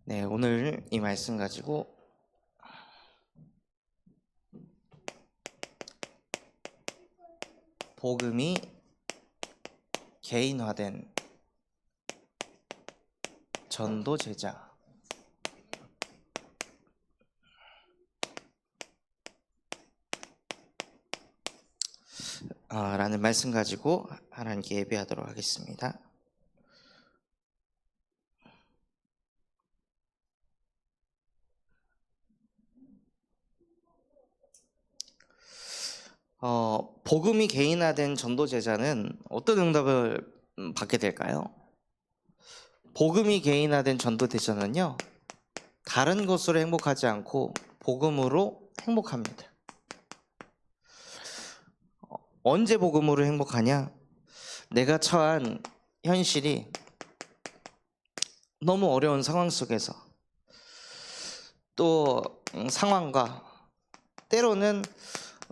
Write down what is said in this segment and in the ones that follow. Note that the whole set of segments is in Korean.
네, 오늘 이 말씀 가지고 복음이 개인화된 전도 제자. 라는 말씀 가지고 하나님께 예배하도록 하겠습니다. 복음이 개인화된 전도 제자는 어떤 응답을 받게 될까요? 복음이 개인화된 전도 제자는요, 다른 것으로 행복하지 않고 복음으로 행복합니다. 언제 복음으로 행복하냐? 내가 처한 현실이 너무 어려운 상황 속에서, 또 상황과 때로는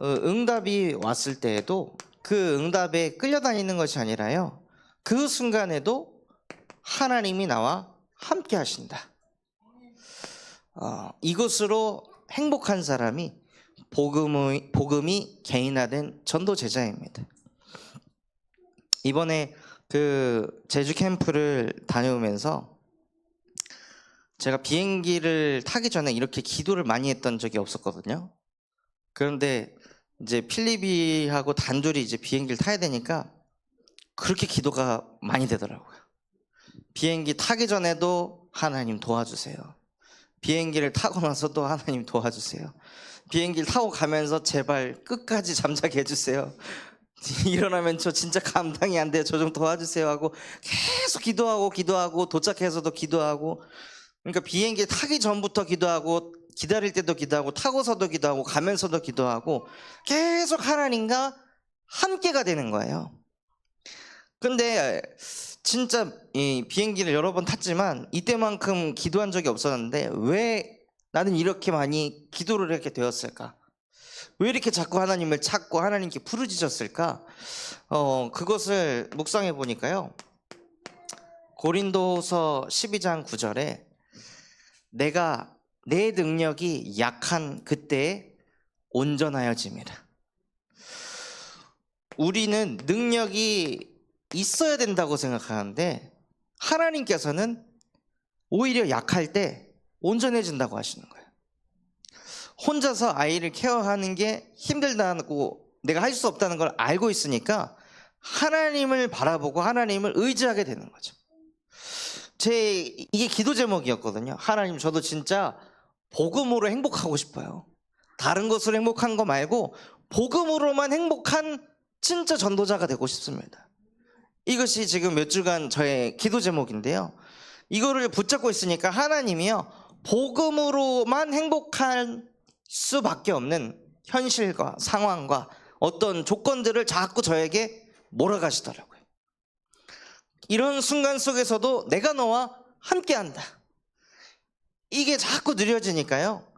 응답이 왔을 때에도 그 응답에 끌려다니는 것이 아니라요, 그 순간에도 하나님이 나와 함께 하신다. 이것으로 행복한 사람이 복음이 개인화된 전도 제자입니다. 이번에 그 제주 캠프를 다녀오면서 제가 비행기를 타기 전에 이렇게 기도를 많이 했던 적이 없었거든요. 그런데 이제 필리비하고 단둘이 이제 비행기를 타야 되니까 그렇게 기도가 많이 되더라고요. 비행기 타기 전에도 하나님 도와주세요. 비행기를 타고 나서도 하나님 도와주세요. 비행기를 타고 가면서 제발 끝까지 잠자게 해주세요. 일어나면 저 진짜 감당이 안 돼요. 저 좀 도와주세요 하고 계속 기도하고 도착해서도 기도하고, 그러니까 비행기 타기 전부터 기도하고, 기다릴 때도 기도하고, 타고서도 기도하고, 가면서도 기도하고, 계속 하나님과 함께가 되는 거예요. 근데 진짜 이 비행기를 여러 번 탔지만 이때만큼 기도한 적이 없었는데 왜 나는 이렇게 많이 기도를 이렇게 되었을까? 왜 이렇게 자꾸 하나님을 찾고 하나님께 부르짖었을까? 그것을 묵상해 보니까요, 고린도서 12장 9절에 내가 내 능력이 약한 그때에 온전하여짐이라. 우리는 능력이 있어야 된다고 생각하는데 하나님께서는 오히려 약할 때 온전해진다고 하시는 거예요. 혼자서 아이를 케어하는 게 힘들다고 내가 할 수 없다는 걸 알고 있으니까 하나님을 바라보고 하나님을 의지하게 되는 거죠. 이게 기도 제목이었거든요. 하나님, 저도 진짜 복음으로 행복하고 싶어요. 다른 것으로 행복한 거 말고 복음으로만 행복한 진짜 전도자가 되고 싶습니다. 이것이 지금 몇 주간 저의 기도 제목인데요, 이거를 붙잡고 있으니까 하나님이요, 복음으로만 행복할 수밖에 없는 현실과 상황과 어떤 조건들을 자꾸 저에게 몰아가시더라고요. 이런 순간 속에서도 내가 너와 함께한다, 이게 자꾸 느려지니까요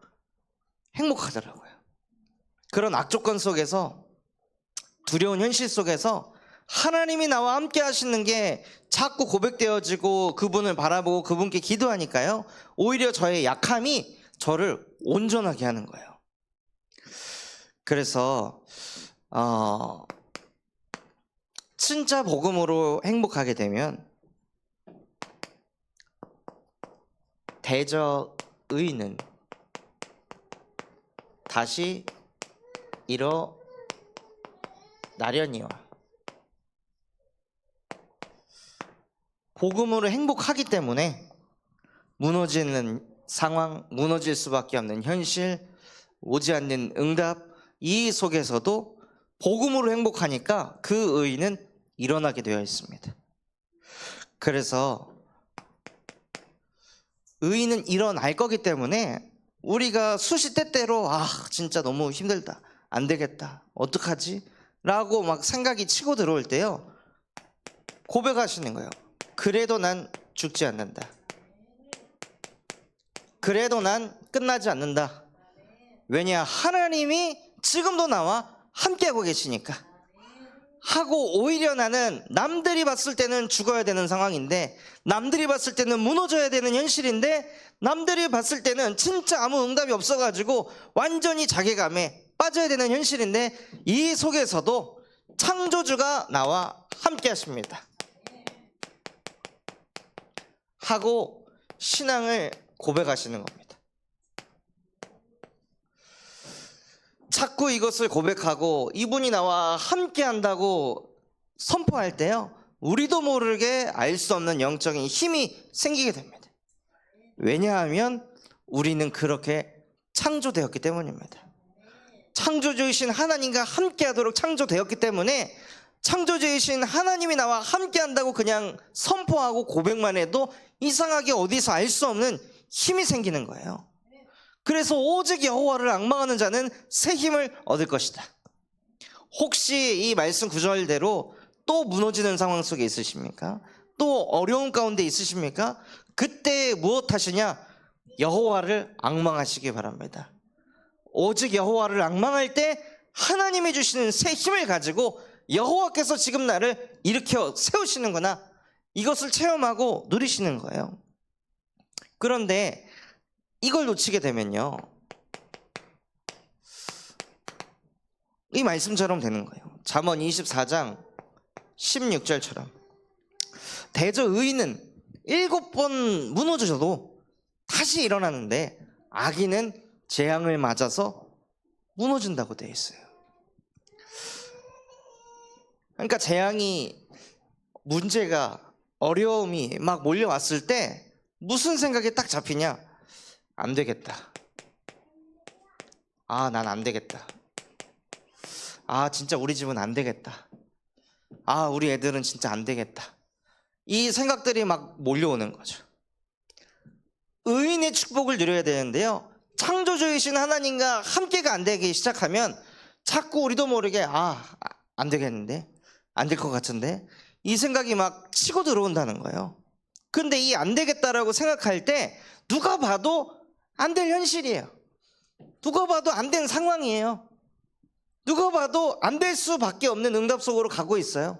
행복하더라고요. 그런 악조건 속에서, 두려운 현실 속에서 하나님이 나와 함께 하시는 게 자꾸 고백되어지고 그분을 바라보고 그분께 기도하니까요, 오히려 저의 약함이 저를 온전하게 하는 거예요. 그래서 진짜 복음으로 행복하게 되면 대저의는 다시 일어나려니와. 복음으로 행복하기 때문에 무너지는 상황, 무너질 수밖에 없는 현실, 오지 않는 응답, 이 속에서도 복음으로 행복하니까 그 의는 일어나게 되어 있습니다. 그래서 의는 일어날 거기 때문에 우리가 수시때때로 진짜 너무 힘들다, 안 되겠다, 어떡하지? 라고 막 생각이 치고 들어올 때요, 고백하시는 거예요. 그래도 난 죽지 않는다. 그래도 난 끝나지 않는다. 왜냐? 하나님이 지금도 나와 함께하고 계시니까. 하고 오히려 나는 남들이 봤을 때는 죽어야 되는 상황인데, 남들이 봤을 때는 무너져야 되는 현실인데, 남들이 봤을 때는 진짜 아무 응답이 없어가지고 완전히 자괴감에 빠져야 되는 현실인데, 이 속에서도 창조주가 나와 함께 하십니다. 하고 신앙을 고백하시는 겁니다. 자꾸 이것을 고백하고 이분이 나와 함께 한다고 선포할 때요, 우리도 모르게 알 수 없는 영적인 힘이 생기게 됩니다. 왜냐하면 우리는 그렇게 창조되었기 때문입니다. 창조주이신 하나님과 함께 하도록 창조되었기 때문에, 창조주이신 하나님이 나와 함께 한다고 그냥 선포하고 고백만 해도 이상하게 어디서 알 수 없는 힘이 생기는 거예요. 그래서 오직 여호와를 앙망하는 자는 새 힘을 얻을 것이다. 혹시 이 말씀 구절대로 또 무너지는 상황 속에 있으십니까? 또 어려운 가운데 있으십니까? 그때 무엇 하시냐? 여호와를 앙망하시기 바랍니다. 오직 여호와를 앙망할 때 하나님이 주시는 새 힘을 가지고 여호와께서 지금 나를 일으켜 세우시는구나, 이것을 체험하고 누리시는 거예요. 그런데 이걸 놓치게 되면요, 이 말씀처럼 되는 거예요. 잠언 24장 16절처럼 대저 의인은 7번 무너져도 다시 일어나는데 악인은 재앙을 맞아서 무너진다고 되어 있어요. 그러니까 재앙이, 문제가, 어려움이 막 몰려왔을 때 무슨 생각이 딱 잡히냐? 안 되겠다. 아, 난 안 되겠다. 아, 진짜 우리 집은 안 되겠다. 아, 우리 애들은 진짜 안 되겠다. 이 생각들이 막 몰려오는 거죠. 의인의 축복을 누려야 되는데요, 창조주이신 하나님과 함께가 안 되기 시작하면 자꾸 우리도 모르게 안 되겠는데, 안 될 것 같은데, 이 생각이 막 치고 들어온다는 거예요. 근데 이 안 되겠다라고 생각할 때 누가 봐도 안 될 현실이에요. 누가 봐도 안 된 상황이에요. 누가 봐도 안 될 수밖에 없는 응답 속으로 가고 있어요.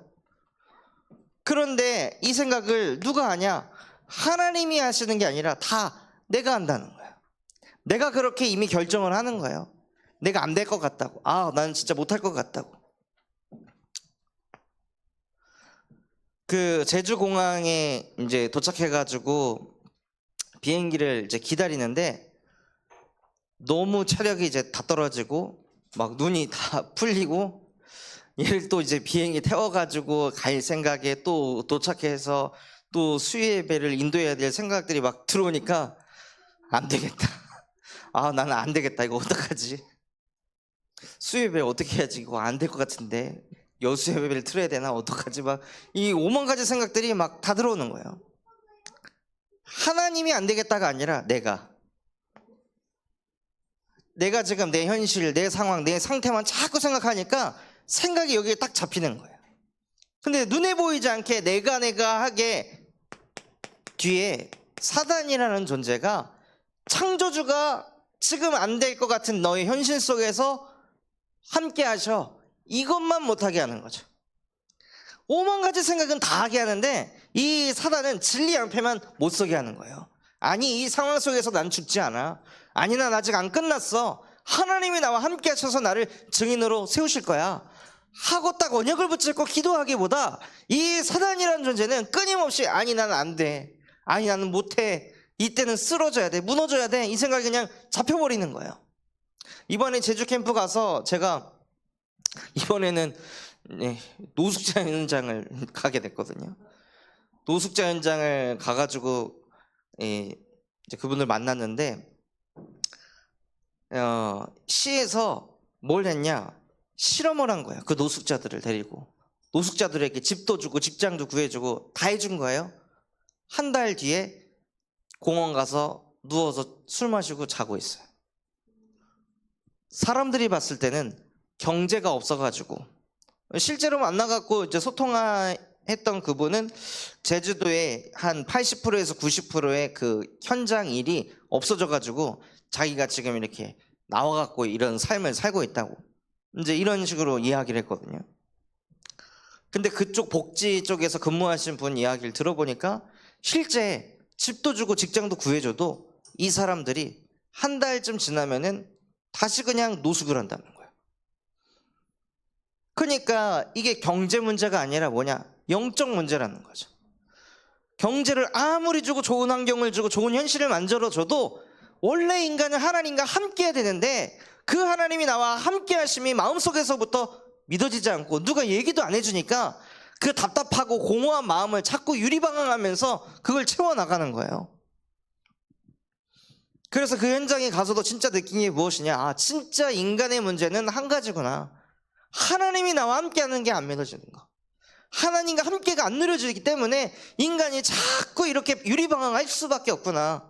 그런데 이 생각을 누가 하냐? 하나님이 하시는 게 아니라 다 내가 한다는 거예요. 내가 그렇게 이미 결정을 하는 거예요. 내가 안 될 것 같다고. 나는 진짜 못할 것 같다고. 그 제주공항에 이제 도착해가지고 비행기를 이제 기다리는데, 너무 체력이 이제 다 떨어지고 막 눈이 다 풀리고, 얘를 또 이제 비행기 태워가지고 갈 생각에 또 도착해서 또 수요 예배를 인도해야 될 생각들이 막 들어오니까 안 되겠다. 나는 안 되겠다. 이거 어떡하지? 수요 예배 어떻게 해야지? 이거 안 될 것 같은데, 여수 예배를 틀어야 되나? 어떡하지? 막 이 오만 가지 생각들이 막 다 들어오는 거예요. 하나님이 안 되겠다가 아니라 내가 지금 내 현실, 내 상황, 내 상태만 자꾸 생각하니까 생각이 여기에 딱 잡히는 거예요. 근데 눈에 보이지 않게 내가 하게 뒤에 사단이라는 존재가, 창조주가 지금 안 될 것 같은 너의 현실 속에서 함께 하셔, 이것만 못하게 하는 거죠. 오만 가지 생각은 다 하게 하는데 이 사단은 진리 양패만 못 서게 하는 거예요. 아니, 이 상황 속에서 난 죽지 않아. 아니, 난 아직 안 끝났어. 하나님이 나와 함께 하셔서 나를 증인으로 세우실 거야 하고 딱 언약을 붙잡고 기도하기보다, 이 사단이라는 존재는 끊임없이 아니, 나는 안 돼. 아니, 나는 못해. 이때는 쓰러져야 돼. 무너져야 돼. 이 생각이 그냥 잡혀버리는 거예요. 이번에 제주 캠프 가서 제가 이번에는 노숙자 현장을 가게 됐거든요. 노숙자 현장을 가가지고 이제 그분을 만났는데, 시에서 뭘 했냐? 실험을 한 거예요. 그 노숙자들을 데리고 노숙자들에게 집도 주고 직장도 구해주고 다 해준 거예요. 한 달 뒤에 공원 가서 누워서 술 마시고 자고 있어요. 사람들이 봤을 때는 경제가 없어가지고, 실제로 만나갖고 이제 소통했던 그분은 제주도에 한 80%에서 90%의 그 현장 일이 없어져가지고 자기가 지금 이렇게 나와갖고 이런 삶을 살고 있다고, 이제 이런 식으로 이야기를 했거든요. 근데 그쪽 복지 쪽에서 근무하신 분 이야기를 들어보니까 실제 집도 주고 직장도 구해줘도 이 사람들이 한 달쯤 지나면은 다시 그냥 노숙을 한다는 거예요. 그러니까 이게 경제 문제가 아니라 뭐냐? 영적 문제라는 거죠. 경제를 아무리 주고 좋은 환경을 주고 좋은 현실을 만들어줘도 원래 인간은 하나님과 함께 해야 되는데 그 하나님이 나와 함께 하심이 마음속에서부터 믿어지지 않고 누가 얘기도 안 해주니까 그 답답하고 공허한 마음을 자꾸 유리방황하면서 그걸 채워나가는 거예요. 그래서 그 현장에 가서도 진짜 느낀 게 무엇이냐? 아, 진짜 인간의 문제는 한 가지구나. 하나님이 나와 함께하는 게 안 믿어지는 거. 하나님과 함께가 안 누려지기 때문에 인간이 자꾸 이렇게 유리방황할 수밖에 없구나.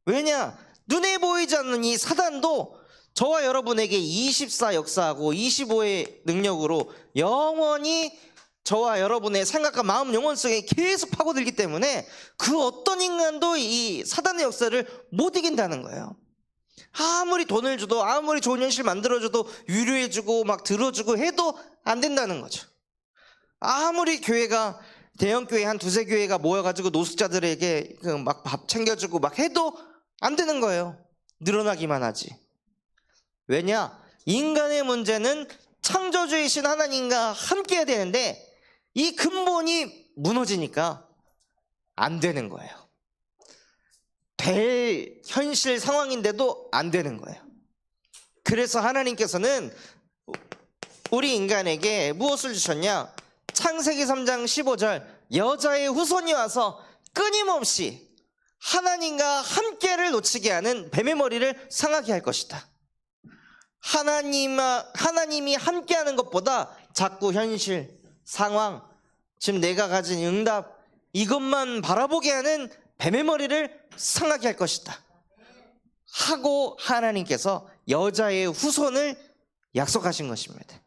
왜냐? 눈에 보이지 않는 이 사단도 저와 여러분에게 24 역사하고 25의 능력으로 영원히 저와 여러분의 생각과 마음, 영혼 속에 계속 파고들기 때문에 그 어떤 인간도 이 사단의 역사를 못 이긴다는 거예요. 아무리 돈을 줘도 아무리 좋은 현실 만들어줘도 위로해주고 막 들어주고 해도 안 된다는 거죠. 아무리 교회가 대형교회 한 두세 교회가 모여가지고 노숙자들에게 막 밥 챙겨주고 막 해도 안 되는 거예요. 늘어나기만 하지. 왜냐? 인간의 문제는 창조주이신 하나님과 함께 해야 되는데 이 근본이 무너지니까 안 되는 거예요. 될 현실 상황인데도 안 되는 거예요. 그래서 하나님께서는 우리 인간에게 무엇을 주셨냐? 창세기 3장 15절 여자의 후손이 와서 끊임없이 하나님과 함께를 놓치게 하는 뱀의 머리를 상하게 할 것이다. 하나님이 함께하는 것보다 자꾸 현실, 상황, 지금 내가 가진 응답 이것만 바라보게 하는 뱀의 머리를 상하게 할 것이다 하고 하나님께서 여자의 후손을 약속하신 것입니다.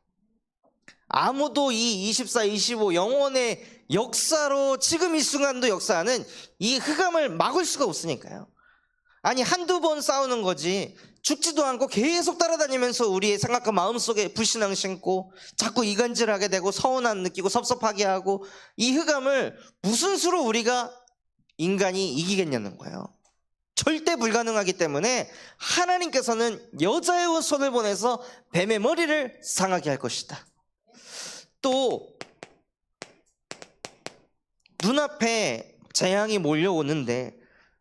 아무도 이 24, 25 영혼의 역사로 지금 이 순간도 역사하는 이 흑암을 막을 수가 없으니까요. 아니 한두 번 싸우는 거지 죽지도 않고 계속 따라다니면서 우리의 생각과 마음속에 불신앙 심고 자꾸 이간질하게 되고 서운함 느끼고 섭섭하게 하고 이 흑암을 무슨 수로 우리가 인간이 이기겠냐는 거예요. 절대 불가능하기 때문에 하나님께서는 여자의 손을 보내서 뱀의 머리를 상하게 할 것이다. 또 눈앞에 재앙이 몰려오는데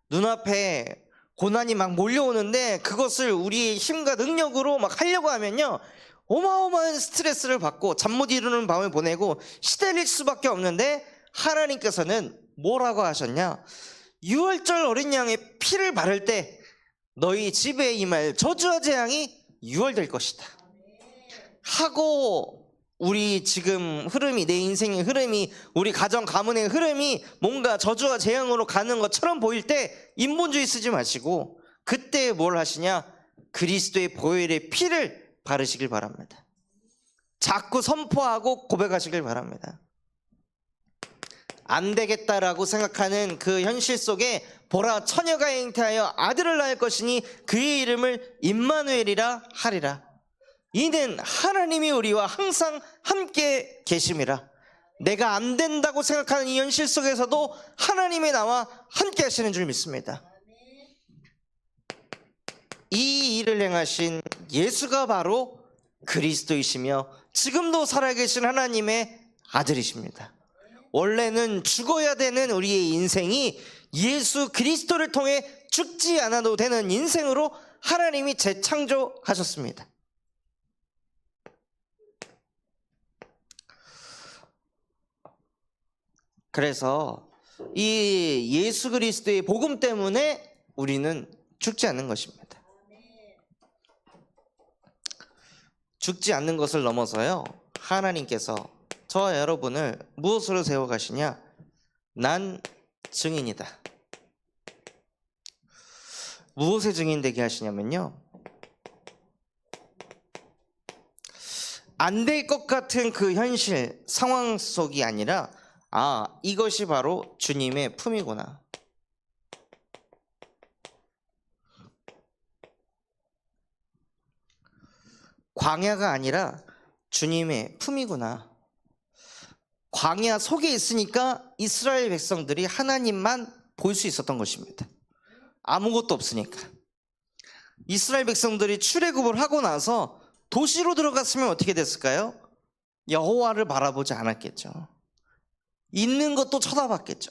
눈앞에 고난이 막 몰려오는데 그것을 우리의 힘과 능력으로 막 하려고 하면요 어마어마한 스트레스를 받고 잠 못 이루는 밤을 보내고 시달릴 수밖에 없는데 하나님께서는 뭐라고 하셨냐? 유월절 어린 양의 피를 바를 때 너희 집에 임할 저주와 재앙이 유월될 것이다 하고 우리 지금 흐름이 내 인생의 흐름이 우리 가정 가문의 흐름이 뭔가 저주와 재앙으로 가는 것처럼 보일 때 인본주의 쓰지 마시고 그때 뭘 하시냐? 그리스도의 보혈의 피를 바르시길 바랍니다. 자꾸 선포하고 고백하시길 바랍니다. 안 되겠다라고 생각하는 그 현실 속에 보라 처녀가 잉태하여 아들을 낳을 것이니 그의 이름을 임마누엘이라 하리라. 이는 하나님이 우리와 항상 함께 계심이라. 내가 안 된다고 생각하는 이 현실 속에서도 하나님이 나와 함께 하시는 줄 믿습니다. 이 일을 행하신 예수가 바로 그리스도이시며 지금도 살아계신 하나님의 아들이십니다. 원래는 죽어야 되는 우리의 인생이 예수 그리스도를 통해 죽지 않아도 되는 인생으로 하나님이 재창조하셨습니다. 그래서 이 예수 그리스도의 복음 때문에 우리는 죽지 않는 것입니다. 죽지 않는 것을 넘어서요 하나님께서 저와 여러분을 무엇으로 세워가시냐? 난 증인이다. 무엇의 증인 되게 하시냐면요 안 될 것 같은 그 현실 상황 속이 아니라 아 이것이 바로 주님의 품이구나. 광야가 아니라 주님의 품이구나. 광야 속에 있으니까 이스라엘 백성들이 하나님만 볼 수 있었던 것입니다. 아무것도 없으니까. 이스라엘 백성들이 출애굽을 하고 나서 도시로 들어갔으면 어떻게 됐을까요? 여호와를 바라보지 않았겠죠. 있는 것도 쳐다봤겠죠.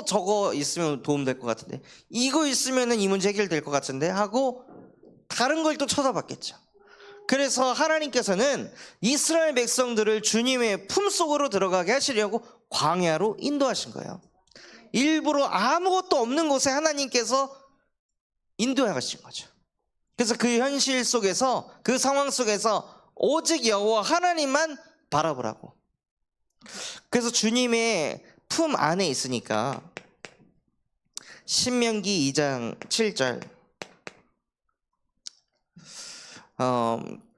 저거 있으면 도움될 것 같은데, 이거 있으면 이 문제 해결될 것 같은데 하고 다른 걸 또 쳐다봤겠죠. 그래서 하나님께서는 이스라엘 백성들을 주님의 품속으로 들어가게 하시려고 광야로 인도하신 거예요. 일부러 아무것도 없는 곳에 하나님께서 인도해 가신 거죠. 그래서 그 현실 속에서, 그 상황 속에서 오직 여호와 하나님만 바라보라고. 그래서 주님의 품 안에 있으니까 신명기 2장 7절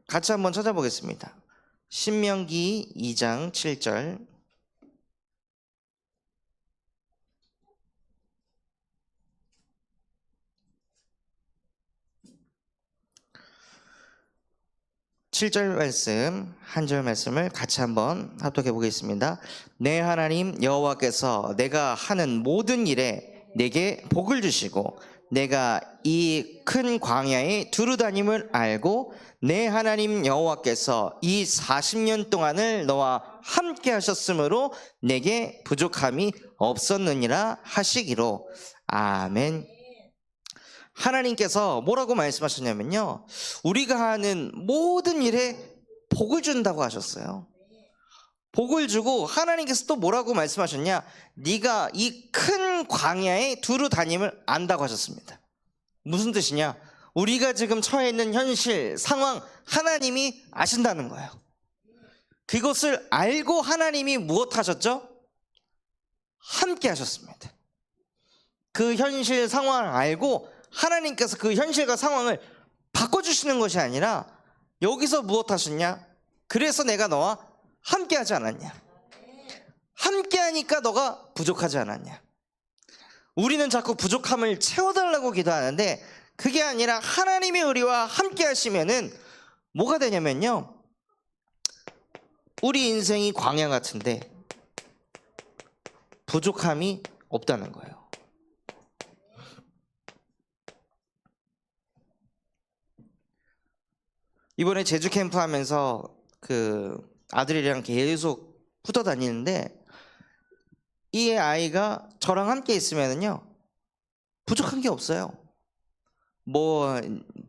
같이 한번 찾아보겠습니다. 신명기 2장 7절. 말씀, 한 절 말씀을 같이 한번 합독해 보겠습니다. 내 하나님 여호와께서 내가 하는 모든 일에 내게 복을 주시고 내가 이 큰 광야에 두루 다님을 알고 내 하나님 여호와께서 이 40년 동안을 너와 함께 하셨으므로 내게 부족함이 없었느니라 하시기로. 아멘. 하나님께서 뭐라고 말씀하셨냐면요, 우리가 하는 모든 일에 복을 준다고 하셨어요. 복을 주고 하나님께서 또 뭐라고 말씀하셨냐, 네가 이 큰 광야에 두루 다님을 안다고 하셨습니다. 무슨 뜻이냐, 우리가 지금 처해 있는 현실 상황 하나님이 아신다는 거예요. 그것을 알고 하나님이 무엇 하셨죠? 함께 하셨습니다. 그 현실 상황을 알고 하나님께서 그 현실과 상황을 바꿔주시는 것이 아니라 여기서 무엇 하셨냐? 그래서 내가 너와 함께 하지 않았냐? 함께 하니까 너가 부족하지 않았냐? 우리는 자꾸 부족함을 채워달라고 기도하는데 그게 아니라 하나님의 우리와 함께 하시면은 뭐가 되냐면요, 우리 인생이 광야 같은데 부족함이 없다는 거예요. 이번에 제주 캠프 하면서 그 아들이랑 계속 붙어 다니는데 이 아이가 저랑 함께 있으면은요 부족한 게 없어요. 뭐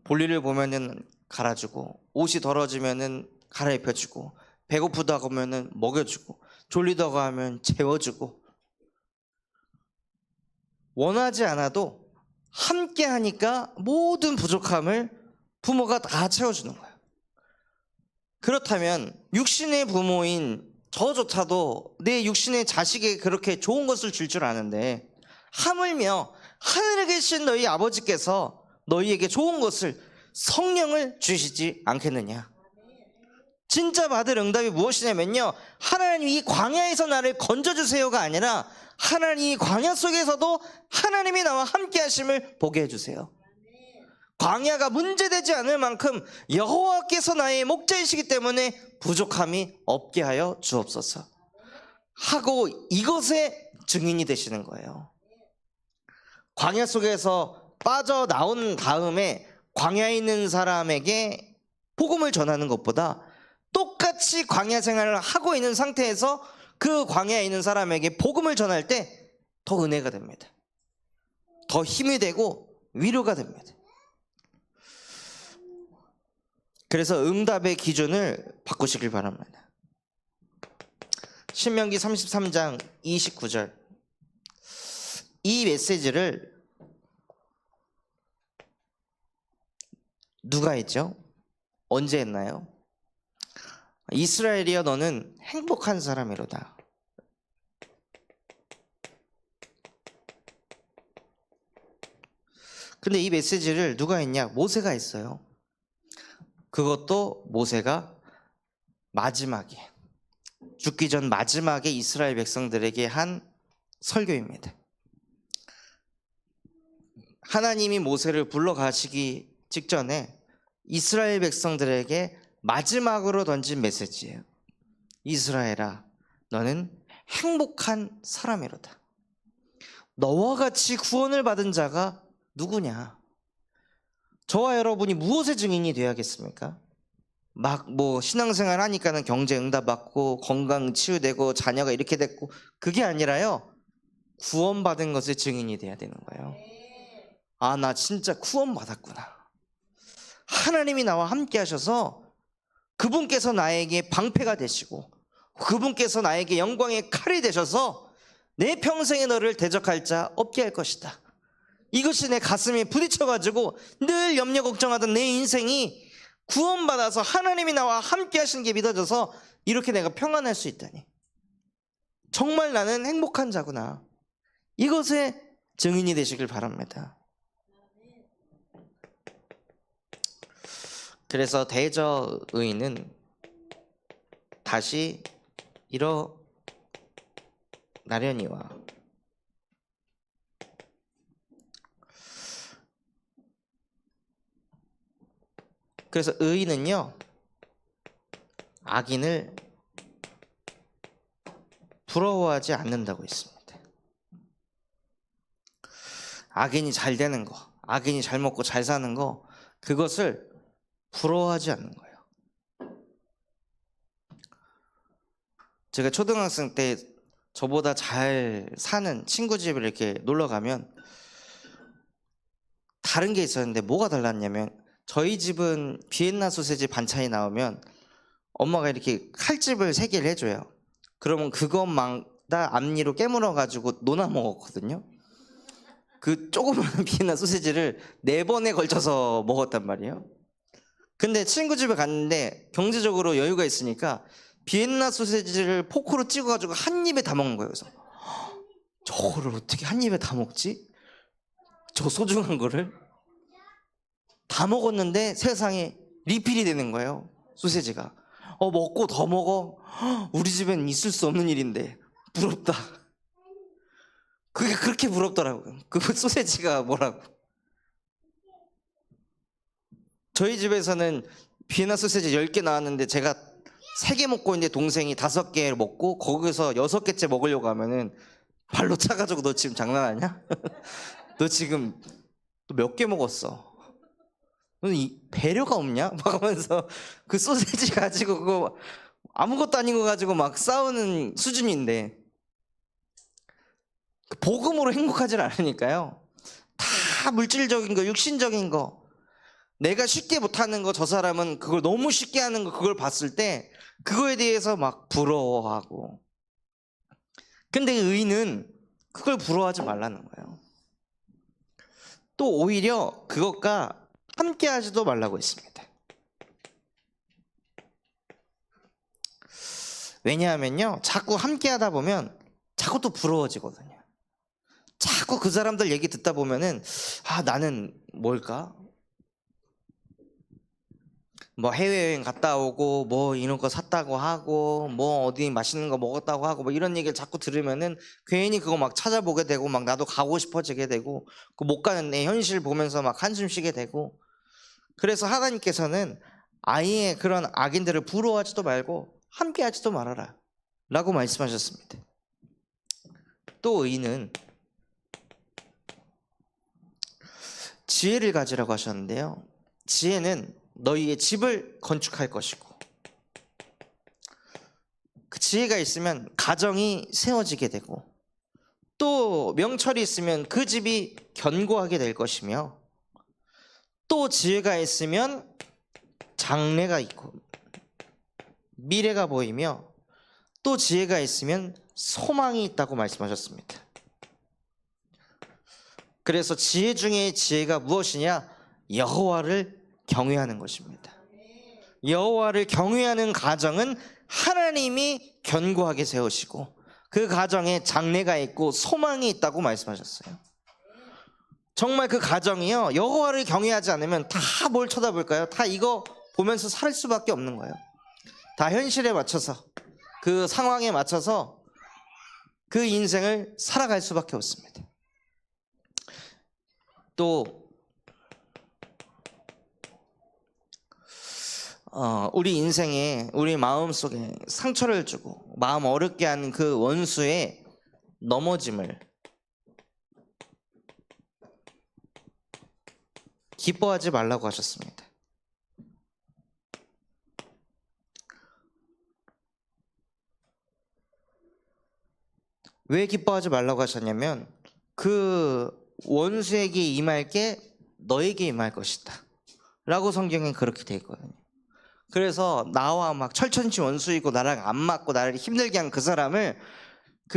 볼일을 보면은 갈아주고, 옷이 더러지면은 갈아입혀주고, 배고프다고 하면은 먹여주고, 졸리다고 하면 재워주고, 원하지 않아도 함께 하니까 모든 부족함을 부모가 다 채워주는 거예요. 그렇다면 육신의 부모인 저조차도 내 육신의 자식에게 그렇게 좋은 것을 줄 줄 아는데 하물며 하늘에 계신 너희 아버지께서 너희에게 좋은 것을, 성령을 주시지 않겠느냐? 진짜 받을 응답이 무엇이냐면요, 하나님 이 광야에서 나를 건져주세요가 아니라 하나님 이 광야 속에서도 하나님이 나와 함께 하심을 보게 해주세요. 광야가 문제되지 않을 만큼 여호와께서 나의 목자이시기 때문에 부족함이 없게 하여 주옵소서 하고 이것의 증인이 되시는 거예요. 광야 속에서 빠져나온 다음에 광야에 있는 사람에게 복음을 전하는 것보다 똑같이 광야 생활을 하고 있는 상태에서 그 광야에 있는 사람에게 복음을 전할 때 더 은혜가 됩니다. 더 힘이 되고 위로가 됩니다. 그래서 응답의 기준을 바꾸시길 바랍니다. 신명기 33장 29절. 이 메시지를 누가 했죠? 언제 했나요? 이스라엘이여 너는 행복한 사람이로다. 근데 이 메시지를 누가 했냐? 모세가 했어요. 그것도 모세가 마지막에, 죽기 전 마지막에 이스라엘 백성들에게 한 설교입니다. 하나님이 모세를 불러가시기 직전에 이스라엘 백성들에게 마지막으로 던진 메시지예요. 이스라엘아, 너는 행복한 사람이로다. 너와 같이 구원을 받은 자가 누구냐? 저와 여러분이 무엇의 증인이 되어야겠습니까? 막 뭐 신앙생활 하니까는 경제 응답 받고 건강 치유되고 자녀가 이렇게 됐고, 그게 아니라요, 구원받은 것의 증인이 돼야 되는 거예요. 아, 나 진짜 구원받았구나. 하나님이 나와 함께 하셔서 그분께서 나에게 방패가 되시고 그분께서 나에게 영광의 칼이 되셔서 내 평생에 너를 대적할 자 없게 할 것이다. 이것이 내 가슴에 부딪혀가지고 늘 염려 걱정하던 내 인생이 구원받아서 하나님이 나와 함께 하시는 게 믿어져서 이렇게 내가 평안할 수 있다니, 정말 나는 행복한 자구나. 이것의 증인이 되시길 바랍니다. 그래서 대저의인은 다시 일어나려니와 그래서 의인은요, 악인을 부러워하지 않는다고 했습니다. 악인이 잘 되는 거, 악인이 잘 먹고 잘 사는 거, 그것을 부러워하지 않는 거예요. 제가 초등학생 때 저보다 잘 사는 친구 집에 이렇게 놀러 가면 다른 게 있었는데, 뭐가 달랐냐면, 저희 집은 비엔나 소세지 반찬이 나오면 엄마가 이렇게 칼집을 3개를 해줘요. 그러면 그것마다 앞니로 깨물어 가지고 논아 먹었거든요. 그 조그마한 비엔나 소세지를 4번에 걸쳐서 먹었단 말이에요. 근데 친구 집에 갔는데 경제적으로 여유가 있으니까 비엔나 소세지를 포크로 찍어가지고 한 입에 다 먹는 거예요. 그래서 저거를 어떻게 한 입에 다 먹지? 저 소중한 거를 다 먹었는데 세상에 리필이 되는 거예요, 소세지가. 먹고 더 먹어? 우리 집엔 있을 수 없는 일인데 부럽다. 그게 그렇게 부럽더라고요. 그 소세지가 뭐라고. 저희 집에서는 비엔나 소세지 10개 나왔는데 제가 3개 먹고 있는데 동생이 5개 먹고 거기서 6개째 먹으려고 하면은 발로 차가지고 너 지금 장난하냐? 너 지금 몇 개 먹었어? 너는 배려가 없냐? 막 하면서 그 소세지 가지고 그거 아무것도 아닌 거 가지고 막 싸우는 수준인데, 복음으로 행복하지 않으니까요, 다 물질적인 거, 육신적인 거, 내가 쉽게 못하는 거, 저 사람은 그걸 너무 쉽게 하는 거, 그걸 봤을 때 그거에 대해서 막 부러워하고. 근데 의인은 그걸 부러워하지 말라는 거예요. 또 오히려 그것과 함께 하지도 말라고 했습니다. 왜냐하면요, 자꾸 함께 하다 보면 자꾸 또 부러워지거든요. 자꾸 그 사람들 얘기 듣다 보면은, 아, 나는 뭘까? 뭐 해외여행 갔다 오고 뭐 이런 거 샀다고 하고 뭐 어디 맛있는 거 먹었다고 하고 뭐 이런 얘기를 자꾸 들으면은 괜히 그거 막 찾아보게 되고 막 나도 가고 싶어지게 되고 그 못 가는 내 현실 보면서 막 한숨 쉬게 되고. 그래서 하나님께서는 아예 그런 악인들을 부러워하지도 말고 함께 하지도 말아라 라고 말씀하셨습니다. 또 의인은 지혜를 가지라고 하셨는데요, 지혜는 너희의 집을 건축할 것이고, 그 지혜가 있으면 가정이 세워지게 되고, 또 명철이 있으면 그 집이 견고하게 될 것이며, 또 지혜가 있으면 장래가 있고 미래가 보이며, 또 지혜가 있으면 소망이 있다고 말씀하셨습니다. 그래서 지혜 중에 지혜가 무엇이냐? 여호와를 경외하는 것입니다. 여호와를 경외하는 가정은 하나님이 견고하게 세우시고 그 가정에 장래가 있고 소망이 있다고 말씀하셨어요. 정말 그 가정이요, 여호와를 경외하지 않으면 다 뭘 쳐다볼까요? 다 이거 보면서 살 수밖에 없는 거예요. 다 현실에 맞춰서, 그 상황에 맞춰서 그 인생을 살아갈 수밖에 없습니다. 또 우리 인생에 우리 마음속에 상처를 주고 마음 어렵게 하는 그 원수의 넘어짐을 기뻐하지 말라고 하셨습니다. 왜 기뻐하지 말라고 하셨냐면 그 원수에게 임할 게 너에게 임할 것이다 라고 성경에 그렇게 돼 있거든요. 그래서 나와 막 철천지 원수이고 나랑 안 맞고 나를 힘들게 한 그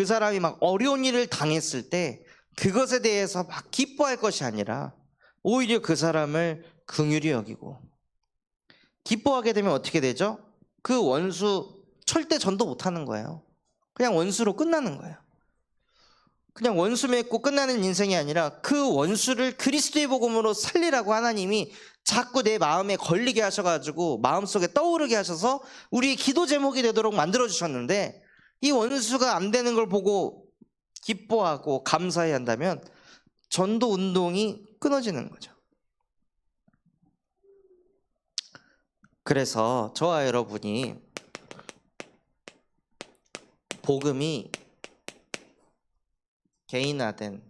사람이 막 어려운 일을 당했을 때 그것에 대해서 막 기뻐할 것이 아니라 오히려 그 사람을 긍휼히 여기고, 기뻐하게 되면 어떻게 되죠? 그 원수 절대 전도 못하는 거예요. 그냥 원수로 끝나는 거예요. 그냥 원수 맺고 끝나는 인생이 아니라 그 원수를 그리스도의 복음으로 살리라고 하나님이 자꾸 내 마음에 걸리게 하셔가지고 마음속에 떠오르게 하셔서 우리의 기도 제목이 되도록 만들어 주셨는데, 이 원수가 안 되는 걸 보고 기뻐하고 감사해야 한다면 전도 운동이 끊어지는 거죠. 그래서 저와 여러분이 복음이 개인화된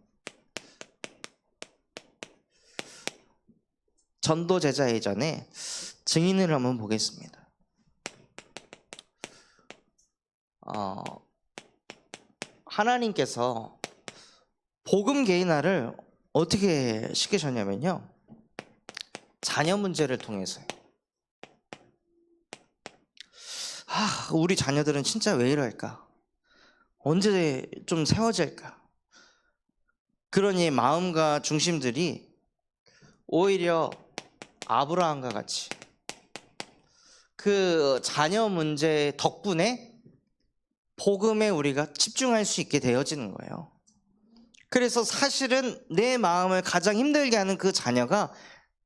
전도 제자이기 전에 증인을 한번 보겠습니다. 하나님께서 복음 개인화를 어떻게 시키셨냐면요, 자녀 문제를 통해서요. 우리 자녀들은 진짜 왜 이럴까? 언제 좀 세워질까? 그러니 마음과 중심들이 오히려 아브라함과 같이 그 자녀 문제 덕분에 복음에 우리가 집중할 수 있게 되어지는 거예요. 그래서 사실은 내 마음을 가장 힘들게 하는 그 자녀가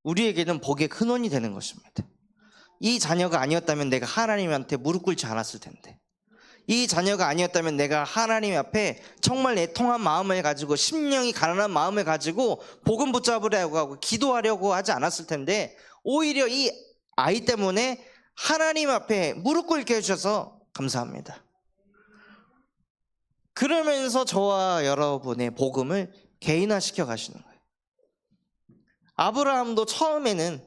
우리에게는 복의 근원이 되는 것입니다. 이 자녀가 아니었다면 내가 하나님한테 무릎 꿇지 않았을 텐데, 이 자녀가 아니었다면 내가 하나님 앞에 정말 애통한 마음을 가지고 심령이 가난한 마음을 가지고 복음 붙잡으려고 하고 기도하려고 하지 않았을 텐데, 오히려 이 아이 때문에 하나님 앞에 무릎 꿇게 해주셔서 감사합니다. 그러면서 저와 여러분의 복음을 개인화시켜 가시는 거예요. 아브라함도 처음에는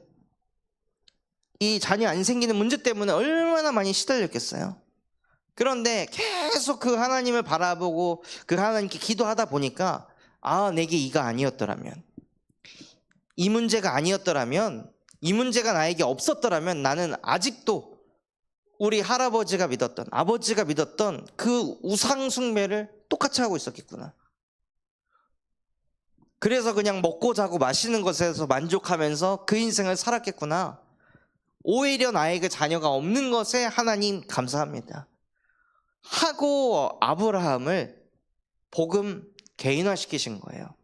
이 자녀 안 생기는 문제 때문에 얼마나 많이 시달렸겠어요. 그런데 계속 그 하나님을 바라보고 그 하나님께 기도하다 보니까 내게 이가 아니었더라면, 이 문제가 아니었더라면, 이 문제가 나에게 없었더라면 나는 아직도 우리 할아버지가 믿었던, 아버지가 믿었던 그 우상 숭배를 똑같이 하고 있었겠구나. 그래서 그냥 먹고 자고 마시는 것에서 만족하면서 그 인생을 살았겠구나. 오히려 나에게 자녀가 없는 것에 하나님 감사합니다 하고 아브라함을 복음 개인화시키신 거예요.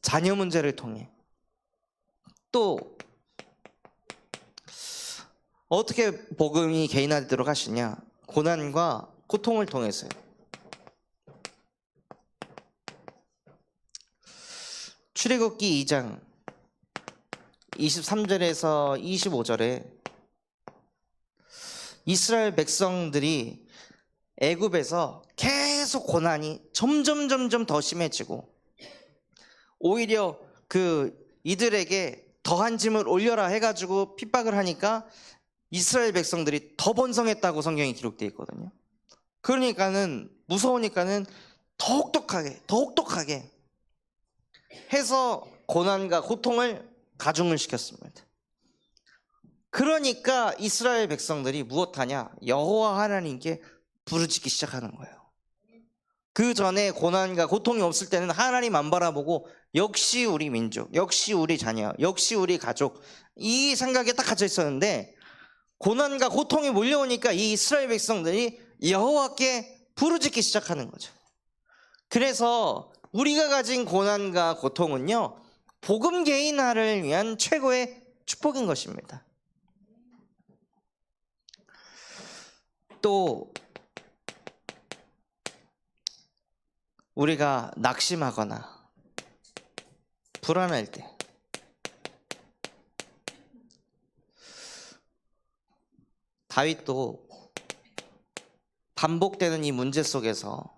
자녀 문제를 통해. 또 어떻게 복음이 개인화되도록 하시냐? 고난과 고통을 통해서요. 출애굽기 2장 23절에서 25절에 이스라엘 백성들이 애굽에서 계속 고난이 점점 더 심해지고, 오히려 그 이들에게 더한 짐을 올려라 해가지고 핍박을 하니까 이스라엘 백성들이 더 번성했다고 성경이 기록되어 있거든요. 그러니까는 무서우니까는 더욱독하게 해서 고난과 고통을 가중을 시켰습니다. 그러니까 이스라엘 백성들이 무엇하냐? 여호와 하나님께 부르짖기 시작하는 거예요. 그 전에 고난과 고통이 없을 때는 하나님 안 바라보고 역시 우리 민족, 역시 우리 자녀, 역시 우리 가족, 이 생각에 딱 갇혀 있었는데, 고난과 고통이 몰려오니까 이 이스라엘 백성들이 여호와께 부르짖기 시작하는 거죠. 그래서 우리가 가진 고난과 고통은요, 복음 개인화를 위한 최고의 축복인 것입니다. 또 우리가 낙심하거나 불안할 때 다윗도 반복되는 이 문제 속에서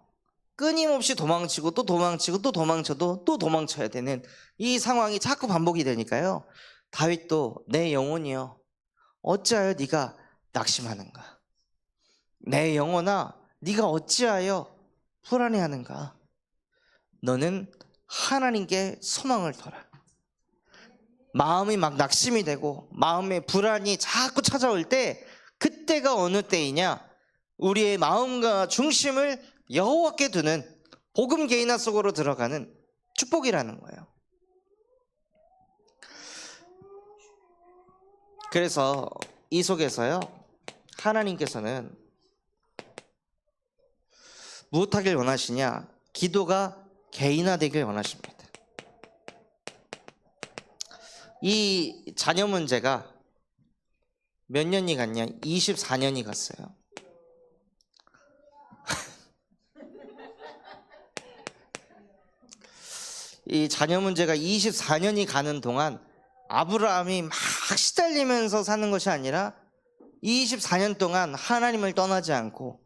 끊임없이 도망치고 또 도망치고 또 도망쳐도 또 도망쳐야 되는 이 상황이 자꾸 반복이 되니까요. 다윗도 내 영혼이여 어찌하여 네가 낙심하는가? 내 영혼아 네가 어찌하여 불안해하는가? 너는 하나님께 소망을 둬라. 마음이 막 낙심이 되고 마음에 불안이 자꾸 찾아올 때 그때가 어느 때이냐? 우리의 마음과 중심을 여호와께 두는 복음 개인화 속으로 들어가는 축복이라는 거예요. 그래서 이 속에서요, 하나님께서는 무엇하길 원하시냐? 기도가 개인화되길 원하십니다. 이 자녀 문제가 몇 년이 갔냐? 24년이 갔어요. 이 자녀 문제가 24년이 가는 동안 아브라함이 막 시달리면서 사는 것이 아니라 24년 동안 하나님을 떠나지 않고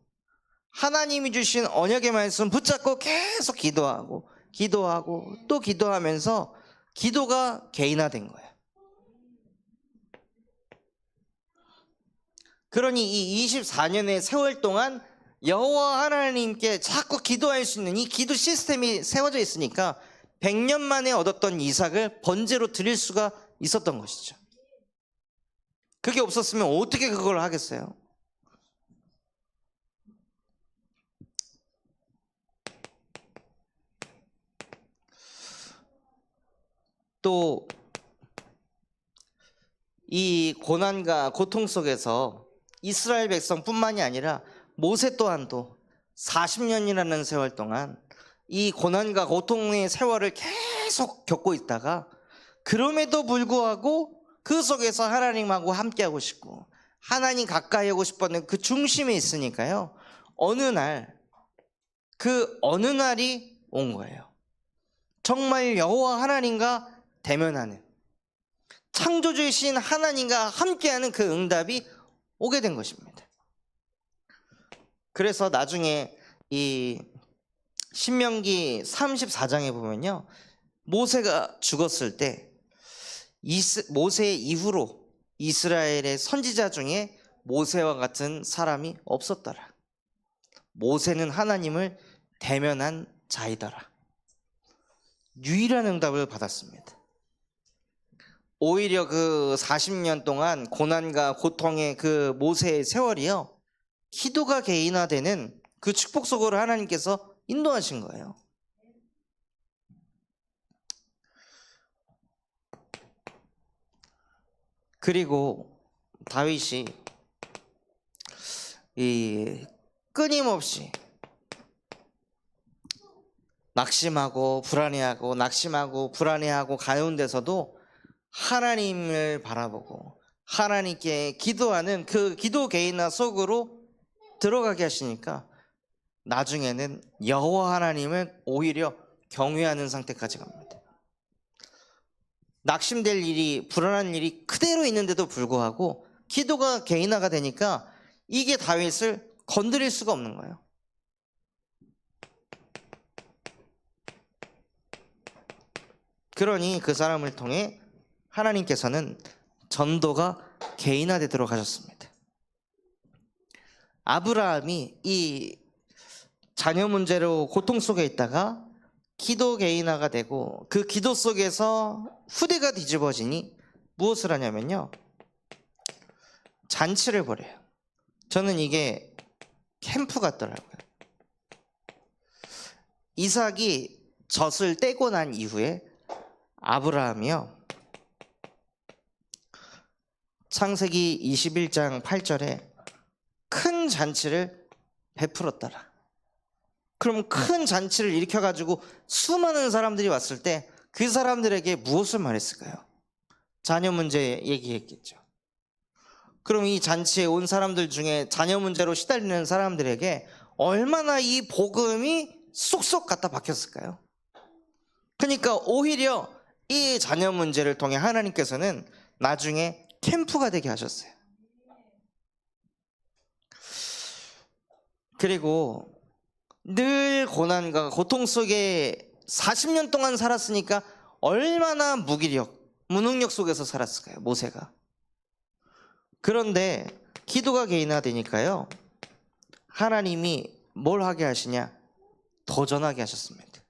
하나님이 주신 언약의 말씀 붙잡고 계속 기도하고 또 기도하면서 기도가 개인화된 거예요. 그러니 이 24년의 세월 동안 여호와 하나님께 자꾸 기도할 수 있는 이 기도 시스템이 세워져 있으니까 100년 만에 얻었던 이삭을 번제로 드릴 수가 있었던 것이죠. 그게 없었으면 어떻게 그걸 하겠어요? 또 이 고난과 고통 속에서 이스라엘 백성뿐만이 아니라 모세 또한도 40년이라는 세월 동안 이 고난과 고통의 세월을 계속 겪고 있다가 그럼에도 불구하고 그 속에서 하나님하고 함께하고 싶고 하나님 가까이 하고 싶었는 그 중심에 있으니까요. 그 어느 날이 온 거예요. 정말 여호와 하나님과 대면하는 창조주이신 하나님과 함께하는 그 응답이 오게 된 것입니다. 그래서 나중에 이 신명기 34장에 보면요, 모세가 죽었을 때 모세 이후로 이스라엘의 선지자 중에 모세와 같은 사람이 없었더라. 모세는 하나님을 대면한 자이더라. 유일한 응답을 받았습니다. 오히려 그 40년 동안 고난과 고통의 그 모세의 세월이요, 기도가 개인화되는 그 축복 속으로 하나님께서 인도하신 거예요. 그리고 다윗이 이 끊임없이 낙심하고 불안해하고 가운데서도 하나님을 바라보고 하나님께 기도하는 그 기도 개인화 속으로 들어가게 하시니까 나중에는 여호와 하나님을 오히려 경외하는 상태까지 갑니다. 낙심될 일이, 불안한 일이 그대로 있는데도 불구하고 기도가 개인화가 되니까 이게 다윗을 건드릴 수가 없는 거예요. 그러니 그 사람을 통해 하나님께서는 전도가 개인화되도록 하셨습니다. 아브라함이 이 자녀 문제로 고통 속에 있다가 기도 개인화가 되고 그 기도 속에서 후대가 뒤집어지니 무엇을 하냐면요, 잔치를 벌여요. 저는 이게 캠프 같더라고요. 이삭이 젖을 떼고 난 이후에 아브라함이요, 창세기 21장 8절에 큰 잔치를 베풀었더라. 그럼 큰 잔치를 일으켜가지고 수많은 사람들이 왔을 때 그 사람들에게 무엇을 말했을까요? 자녀 문제 얘기했겠죠. 그럼 이 잔치에 온 사람들 중에 자녀 문제로 시달리는 사람들에게 얼마나 이 복음이 쏙쏙 갖다 박혔을까요? 그러니까 오히려 이 자녀 문제를 통해 하나님께서는 나중에 캠프가 되게 하셨어요. 그리고 늘 고난과 고통 속에 40년 동안 살았으니까 얼마나 무기력, 무능력 속에서 살았을까요, 모세가. 그런데 기도가 개인화되니까요, 하나님이 뭘 하게 하시냐? 도전하게 하셨습니다.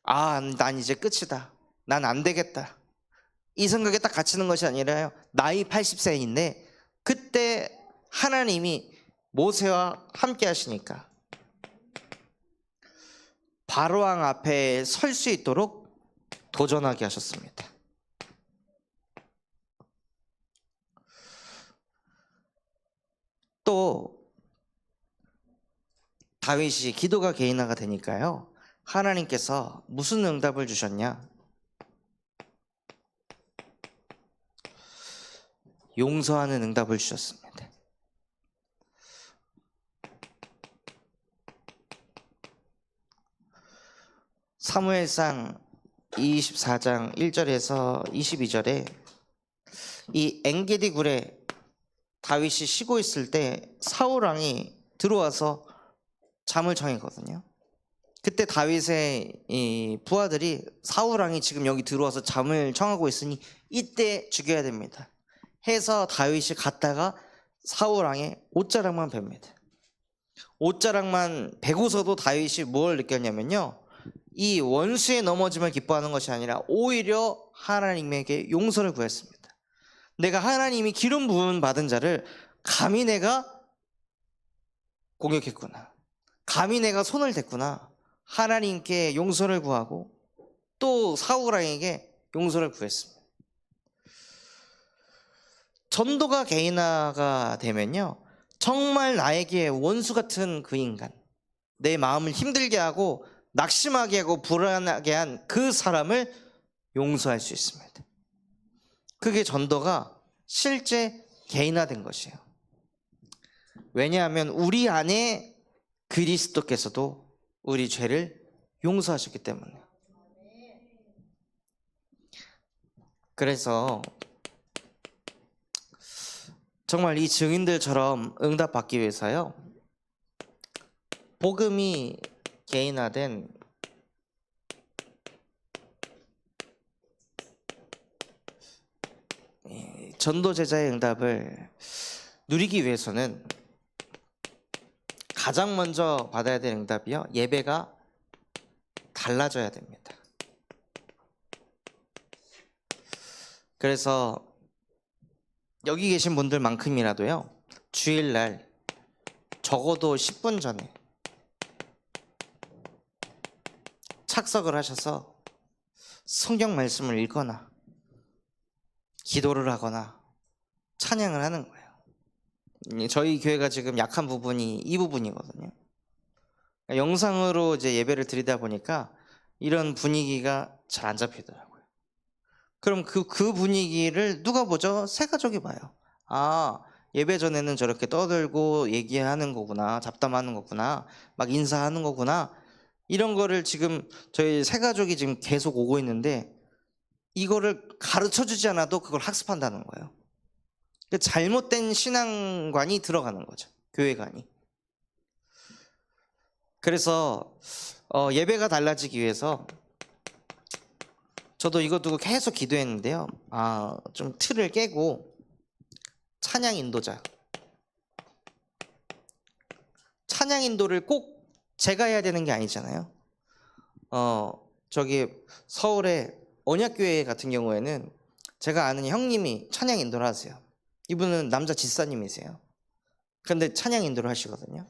아, 난 이제 끝이다. 난 안 되겠다. 이 생각에 딱 갇히는 것이 아니라요, 나이 80세인데 그때 하나님이 모세와 함께 하시니까 바로왕 앞에 설 수 있도록 도전하게 하셨습니다. 또 다윗이 기도가 개인화가 되니까요, 하나님께서 무슨 응답을 주셨냐? 용서하는 응답을 주셨습니다. 사무엘상 24장 1절에서 22절에 이 엔게디 굴에 다윗이 쉬고 있을 때 사울 왕이 들어와서 잠을 청했거든요. 그때 다윗의 이 부하들이 사울 왕이 지금 여기 들어와서 잠을 청하고 있으니 이때 죽여야 됩니다 해서 다윗이 갔다가 사울 왕의 옷자락만 뵙니다. 옷자락만 베고서도 다윗이 뭘 느꼈냐면요, 이 원수의 넘어짐을 기뻐하는 것이 아니라 오히려 하나님에게 용서를 구했습니다. 내가 하나님이 기름 부음 받은 자를 감히 내가 공격했구나, 감히 내가 손을 댔구나. 하나님께 용서를 구하고 또 사울 왕에게 용서를 구했습니다. 전도가 개인화가 되면요, 정말 나에게 원수 같은 그 인간, 내 마음을 힘들게 하고 낙심하게 하고 불안하게 한 그 사람을 용서할 수 있습니다. 그게 전도가 실제 개인화된 것이에요. 왜냐하면 우리 안에 그리스도께서도 우리 죄를 용서하셨기 때문에. 그래서 정말 이 증인들처럼 응답받기 위해서요, 복음이 개인화된 전도 제자의 응답을 누리기 위해서는 가장 먼저 받아야 될 응답이요, 예배가 달라져야 됩니다. 그래서 여기 계신 분들만큼이라도요, 주일날 적어도 10분 전에 착석을 하셔서 성경 말씀을 읽거나 기도를 하거나 찬양을 하는 거예요. 저희 교회가 지금 약한 부분이 이 부분이거든요. 영상으로 이제 예배를 드리다 보니까 이런 분위기가 잘 안 잡히더라고요. 그럼 그 분위기를 누가 보죠? 새 가족이 봐요. 아, 예배 전에는 저렇게 떠들고 얘기하는 거구나, 잡담하는 거구나, 막 인사하는 거구나, 이런 거를 지금 저희 새 가족이 지금 계속 오고 있는데 이거를 가르쳐 주지 않아도 그걸 학습한다는 거예요. 잘못된 신앙관이 들어가는 거죠, 교회관이. 그래서 예배가 달라지기 위해서 저도 이거 두고 계속 기도했는데요, 좀 틀을 깨고 찬양 인도자, 찬양 인도를 꼭 제가 해야 되는 게 아니잖아요. 저기 서울의 언약교회 같은 경우에는 제가 아는 형님이 찬양 인도를 하세요. 이분은 남자 집사님이세요. 그런데 찬양 인도를 하시거든요.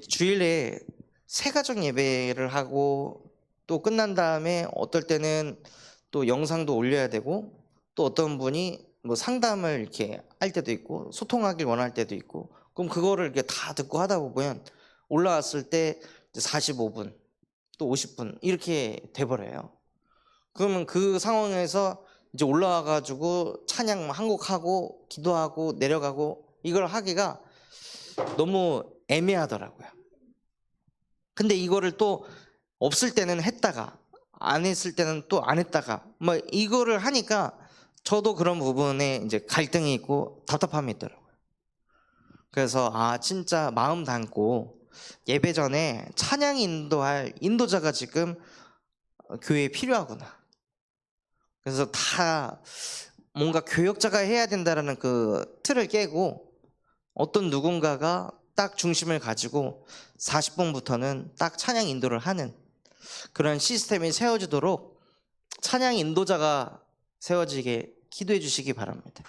주일에 새가족 예배를 하고 또 끝난 다음에 어떨 때는 또 영상도 올려야 되고, 또 어떤 분이 뭐 상담을 이렇게 할 때도 있고 소통하길 원할 때도 있고, 그럼 그거를 이렇게 다 듣고 하다 보면 올라왔을 때 45분 또 50분 이렇게 돼버려요. 그러면 그 상황에서 이제 올라와 가지고 찬양 한 곡 하고 기도하고 내려가고 이걸 하기가 너무 애매하더라고요. 근데 이거를 또 없을 때는 했다가 안 했을 때는 또 안 했다가 뭐 이거를 하니까 저도 그런 부분에 이제 갈등이 있고 답답함이 있더라고요. 그래서 진짜 마음 담고 예배 전에 찬양 인도할 인도자가 지금 교회에 필요하구나. 그래서 다 뭔가 교역자가 해야 된다라는 그 틀을 깨고 어떤 누군가가 딱 중심을 가지고 40분부터는 딱 찬양 인도를 하는 그런 시스템이 세워지도록 찬양 인도자가 세워지게 기도해 주시기 바랍니다.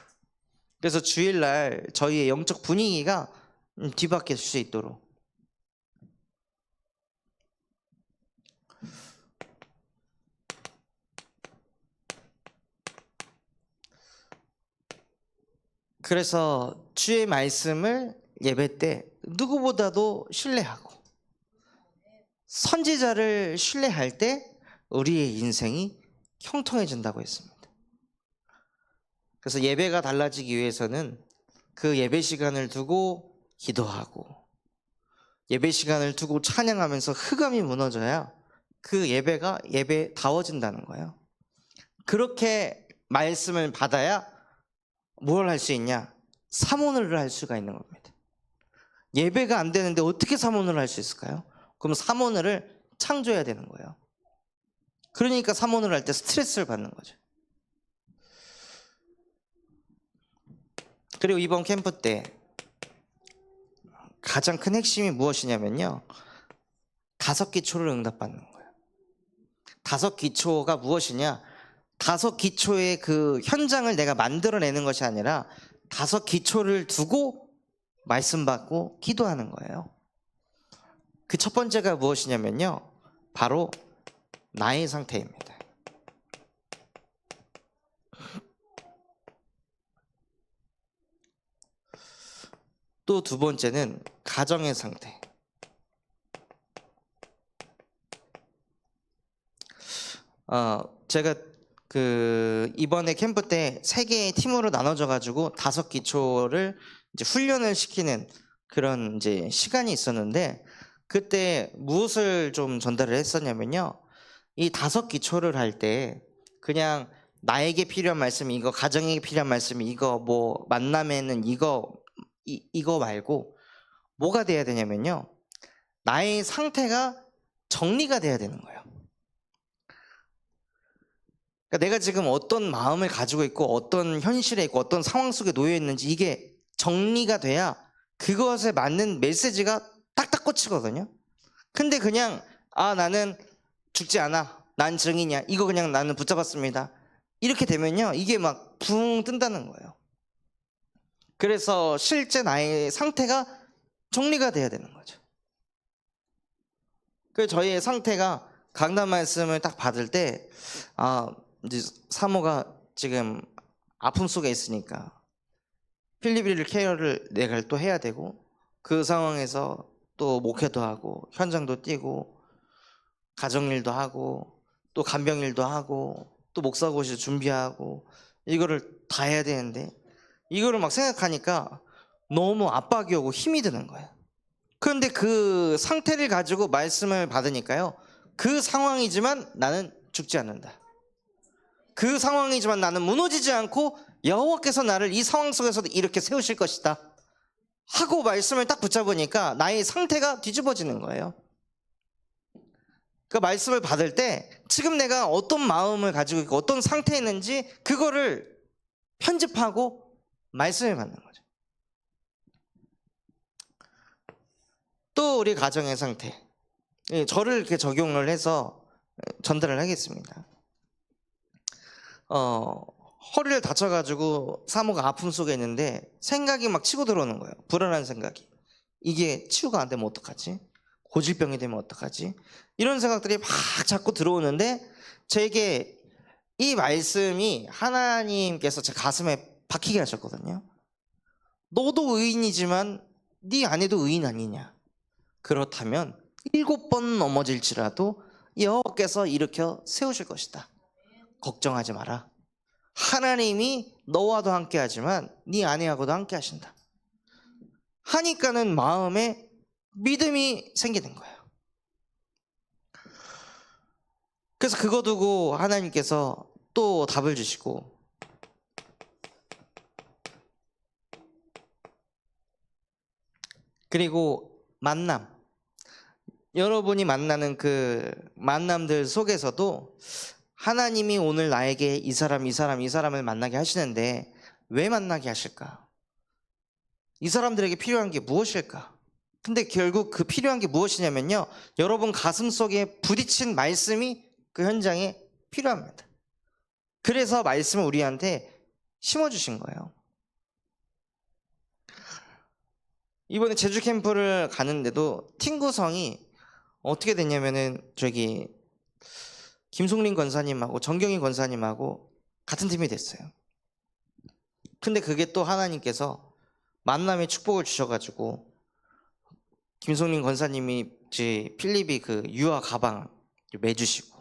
그래서 주일날 저희의 영적 분위기가 뒤바뀔 수 있도록. 그래서 주의 말씀을 예배 때 누구보다도 신뢰하고 선지자를 신뢰할 때 우리의 인생이 형통해진다고 했습니다. 그래서 예배가 달라지기 위해서는 그 예배 시간을 두고 기도하고 예배 시간을 두고 찬양하면서 흑암이 무너져야 그 예배가 예배다워진다는 거예요. 그렇게 말씀을 받아야 뭘 할 수 있냐? 사모를 할 수가 있는 겁니다. 예배가 안 되는데 어떻게 사모를 할 수 있을까요? 그럼 사모를 창조해야 되는 거예요. 그러니까 사모를 할 때 스트레스를 받는 거죠. 그리고 이번 캠프 때 가장 큰 핵심이 무엇이냐면요, 5기초를 응답받는 거예요. 5기초가 무엇이냐? 5기초의 그 현장을 내가 만들어내는 것이 아니라 5기초를 두고 말씀 받고 기도하는 거예요. 그 첫 번째가 무엇이냐면요, 바로 나의 상태입니다. 또 두 번째는 가정의 상태. 제가 이번에 캠프 때 3개의 팀으로 나눠져 가지고 5기초를 이제 훈련을 시키는 그런 이제 시간이 있었는데, 그때 무엇을 좀 전달을 했었냐면요, 이 5기초를 할 때 그냥 나에게 필요한 말씀이 이거, 가정에게 필요한 말씀이 이거, 뭐 만남에는 이거 말고 뭐가 돼야 되냐면요, 나의 상태가 정리가 돼야 되는 거예요. 그러니까 내가 지금 어떤 마음을 가지고 있고 어떤 현실에 있고 어떤 상황 속에 놓여 있는지 이게 정리가 돼야 그것에 맞는 메시지가 딱딱 꽂히거든요. 근데 그냥 나는 죽지 않아, 난 증인이야, 이거 그냥 나는 붙잡았습니다, 이렇게 되면요 이게 막 붕 뜬다는 거예요. 그래서 실제 나의 상태가 정리가 돼야 되는 거죠. 그래서 저희의 상태가 강단 말씀을 딱 받을 때 이제 사모가 지금 아픔 속에 있으니까 필리비를 케어를 내가 또 해야 되고, 그 상황에서 또 목회도 하고 현장도 뛰고 가정일도 하고 또 간병일도 하고 또 목사고시 준비하고 이거를 다 해야 되는데, 이거를 막 생각하니까 너무 압박이 오고 힘이 드는 거예요. 그런데 그 상태를 가지고 말씀을 받으니까요, 그 상황이지만 나는 죽지 않는다, 그 상황이지만 나는 무너지지 않고 여호와께서 나를 이 상황 속에서도 이렇게 세우실 것이다 하고 말씀을 딱 붙잡으니까 나의 상태가 뒤집어지는 거예요. 그 말씀을 받을 때 지금 내가 어떤 마음을 가지고 있고 어떤 상태에 있는지 그거를 편집하고 말씀을 받는 거죠. 또 우리 가정의 상태, 저를 이렇게 적용을 해서 전달을 하겠습니다. 허리를 다쳐가지고 사모가 아픔 속에 있는데 생각이 막 치고 들어오는 거예요. 불안한 생각이. 이게 치유가 안 되면 어떡하지? 고질병이 되면 어떡하지? 이런 생각들이 막 자꾸 들어오는데, 제게 이 말씀이 하나님께서 제 가슴에 박히게 하셨거든요. 너도 의인이지만 네 아내도 의인 아니냐? 그렇다면 7번 넘어질지라도 여호와께서 일으켜 세우실 것이다. 걱정하지 마라. 하나님이 너와도 함께 하지만 네 아내하고도 함께 하신다 하니까는 마음에 믿음이 생기는 거예요. 그래서 그거 두고 하나님께서 또 답을 주시고, 그리고 만남. 여러분이 만나는 그 만남들 속에서도 하나님이 오늘 나에게 이 사람을 만나게 하시는데 왜 만나게 하실까? 이 사람들에게 필요한 게 무엇일까? 근데 결국 그 필요한 게 무엇이냐면요, 여러분 가슴 속에 부딪힌 말씀이 그 현장에 필요합니다. 그래서 말씀을 우리한테 심어주신 거예요. 이번에 제주 캠프를 가는데도 팀 구성이 어떻게 됐냐면은 저기 김송린 권사님하고 정경희 권사님하고 같은 팀이 됐어요. 근데 그게 또 하나님께서 만남의 축복을 주셔가지고 김송린 권사님이 필립이 그 유아 가방 매주시고,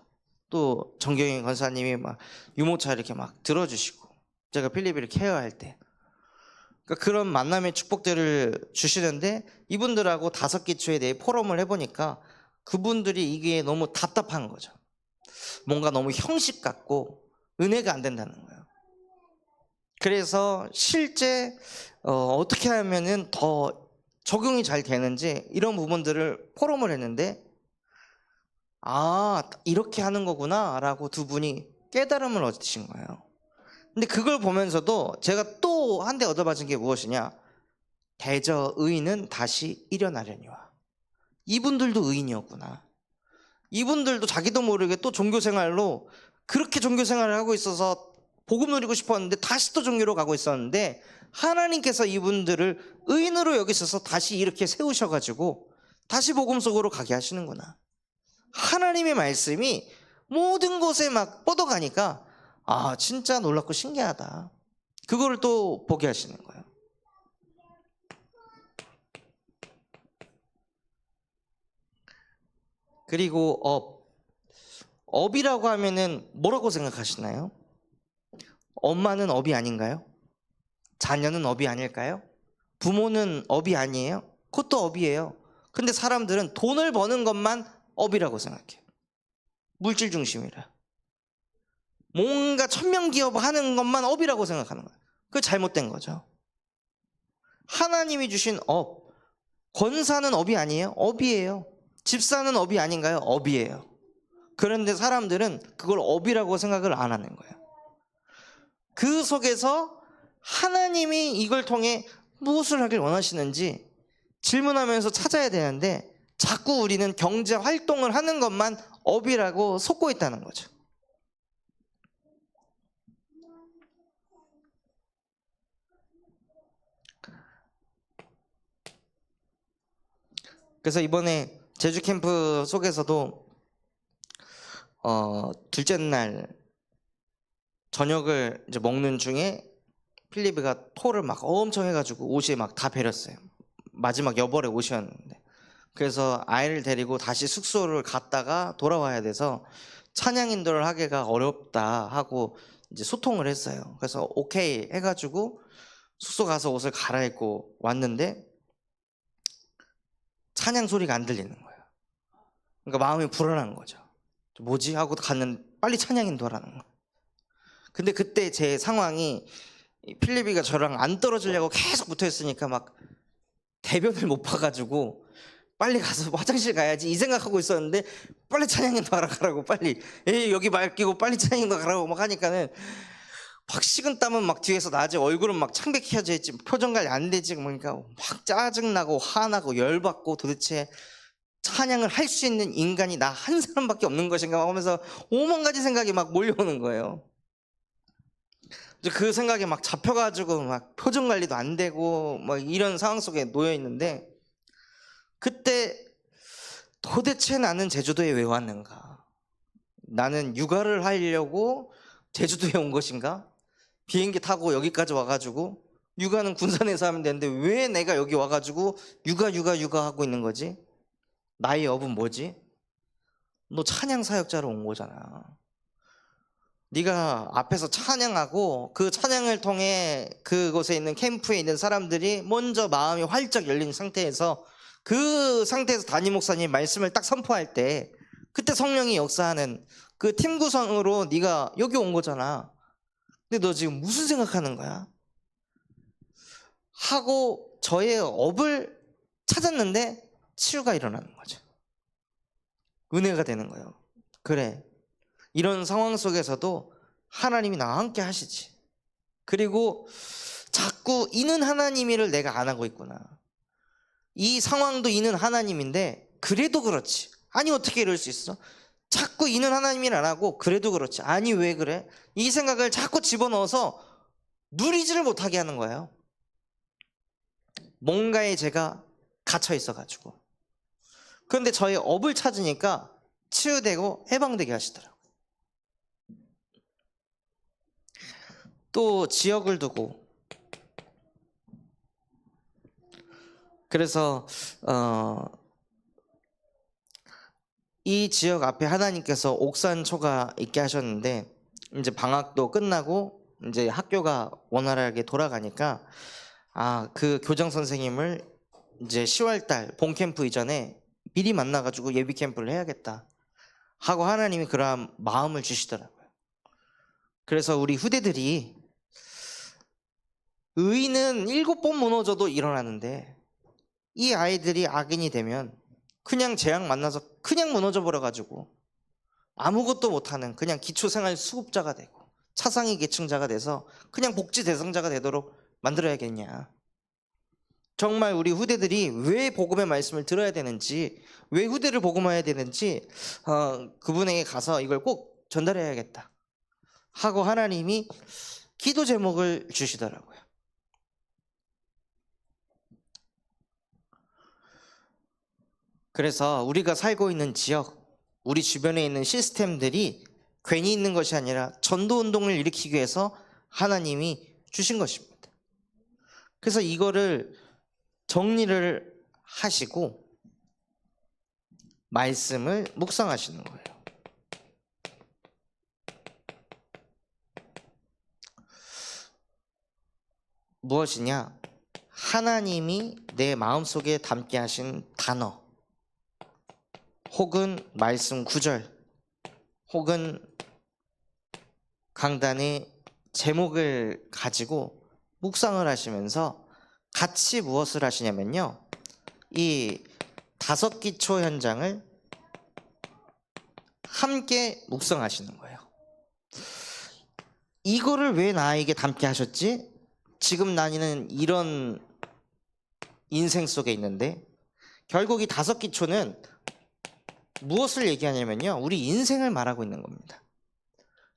또 정경희 권사님이 막 유모차 이렇게 막 들어주시고, 제가 필립이를 케어할 때 그러니까 그런 만남의 축복들을 주시는데, 이분들하고 5기초에 대해 포럼을 해보니까 그분들이 이게 너무 답답한 거죠. 뭔가 너무 형식 같고 은혜가 안 된다는 거예요. 그래서 실제 어떻게 하면은 더 적용이 잘 되는지 이런 부분들을 포럼을 했는데, 아, 이렇게 하는 거구나 라고 두 분이 깨달음을 얻으신 거예요. 근데 그걸 보면서도 제가 또 한 대 얻어맞은 게 무엇이냐, 대저 의인은 다시 일어나려니와. 이분들도 의인이었구나. 이분들도 자기도 모르게 또 종교생활로, 그렇게 종교생활을 하고 있어서 복음 누리고 싶었는데 다시 또 종교로 가고 있었는데, 하나님께서 이분들을 의인으로 여기셔서 다시 이렇게 세우셔가지고 다시 복음 속으로 가게 하시는구나. 하나님의 말씀이 모든 곳에 막 뻗어가니까 아, 진짜 놀랍고 신기하다. 그거를 또 보게 하시는 거예요. 그리고 업이라고 하면은 뭐라고 생각하시나요? 엄마는 업이 아닌가요? 자녀는 업이 아닐까요? 부모는 업이 아니에요? 그것도 업이에요. 근데 사람들은 돈을 버는 것만 업이라고 생각해요. 물질 중심이라. 뭔가 천명기업 하는 것만 업이라고 생각하는 거예요. 그게 잘못된 거죠. 하나님이 주신 업, 권사는 업이 아니에요? 업이에요. 집사는 업이 아닌가요? 업이에요. 그런데 사람들은 그걸 업이라고 생각을 안 하는 거예요. 그 속에서 하나님이 이걸 통해 무엇을 하길 원하시는지 질문하면서 찾아야 되는데, 자꾸 우리는 경제 활동을 하는 것만 업이라고 속고 있다는 거죠. 그래서 이번에 제주 캠프 속에서도 둘째 날 저녁을 이제 먹는 중에 필리프가 토를 막 엄청 해가지고 옷이 막 다 베렸어요. 마지막 여벌의 옷이었는데. 그래서 아이를 데리고 다시 숙소를 갔다가 돌아와야 돼서 찬양 인도를 하기가 어렵다 하고 이제 소통을 했어요. 그래서 오케이 해가지고 숙소 가서 옷을 갈아입고 왔는데 찬양 소리가 안 들리는 거예요. 그러니까 마음이 불안한 거죠. 뭐지? 하고 갔는데 빨리 찬양 인도하라는 거예요. 근데 그때 제 상황이 필리비가 저랑 안 떨어지려고 계속 붙어있으니까 막 대변을 못 봐가지고 빨리 가서 화장실 가야지 이 생각하고 있었는데, 빨리 찬양인도 하라고 빨리 여기 말 끼고 빨리 찬양인도 하라고 막 하니까는 막 식은땀은 막 뒤에서 나지, 얼굴은 막 창백해져 있지, 표정 관리 안 되지. 그러니까 막 짜증나고 화나고 열받고, 도대체 찬양을 할 수 있는 인간이 나 한 사람밖에 없는 것인가 하면서 오만 가지 생각이 막 몰려오는 거예요. 그 생각에 막 잡혀가지고 막 표정 관리도 안 되고 막 이런 상황 속에 놓여 있는데, 그때 도대체 나는 제주도에 왜 왔는가? 나는 육아를 하려고 제주도에 온 것인가? 비행기 타고 여기까지 와가지고, 육아는 군산에서 하면 되는데 왜 내가 여기 와가지고 육아 하고 있는 거지? 나의 업은 뭐지? 너 찬양 사역자로 온 거잖아. 네가 앞에서 찬양하고 그 찬양을 통해 그곳에 있는 캠프에 있는 사람들이 먼저 마음이 활짝 열린 상태에서, 그 상태에서 담임 목사님 말씀을 딱 선포할 때 그때 성령이 역사하는 그 팀 구성으로 네가 여기 온 거잖아. 근데 너 지금 무슨 생각하는 거야? 하고 저의 업을 찾았는데 치유가 일어나는 거죠. 은혜가 되는 거예요. 그래, 이런 상황 속에서도 하나님이 나와 함께 하시지. 그리고 자꾸 이는 하나님이를 내가 안 하고 있구나. 이 상황도 이는 하나님인데 그래도 그렇지. 아니 어떻게 이럴 수 있어? 자꾸 이는 하나님이를 안 하고 그래도 그렇지. 아니 왜 그래? 이 생각을 자꾸 집어넣어서 누리지를 못하게 하는 거예요. 뭔가에 제가 갇혀 있어가지고. 그런데 저의 업을 찾으니까 치유되고 해방되게 하시더라고요. 또 지역을 두고, 그래서 이 지역 앞에 하나님께서 옥산초가 있게 하셨는데, 이제 방학도 끝나고 이제 학교가 원활하게 돌아가니까 그 교장 선생님을 이제 10월달 본 캠프 이전에 미리 만나가지고 예비 캠프를 해야겠다 하고 하나님이 그러한 마음을 주시더라고요. 그래서 우리 후대들이 의인은 7번 무너져도 일어나는데 이 아이들이 악인이 되면 그냥 재앙 만나서 그냥 무너져 버려가지고 아무것도 못하는 그냥 기초생활 수급자가 되고 차상위 계층자가 돼서 그냥 복지 대상자가 되도록 만들어야겠냐. 정말 우리 후대들이 왜 복음의 말씀을 들어야 되는지, 왜 후대를 복음화해야 되는지 그분에게 가서 이걸 꼭 전달해야겠다 하고 하나님이 기도 제목을 주시더라고요. 그래서 우리가 살고 있는 지역, 우리 주변에 있는 시스템들이 괜히 있는 것이 아니라 전도운동을 일으키기 위해서 하나님이 주신 것입니다. 그래서 이거를 정리를 하시고 말씀을 묵상하시는 거예요. 무엇이냐? 하나님이 내 마음속에 담게 하신 단어, 혹은 말씀 구절, 혹은 강단의 제목을 가지고 묵상을 하시면서 같이 무엇을 하시냐면요, 이 5기초 현장을 함께 묵상하시는 거예요. 이거를 왜 나에게 담게 하셨지? 지금 나는 이런 인생 속에 있는데, 결국 이 5기초는 무엇을 얘기하냐면요, 우리 인생을 말하고 있는 겁니다.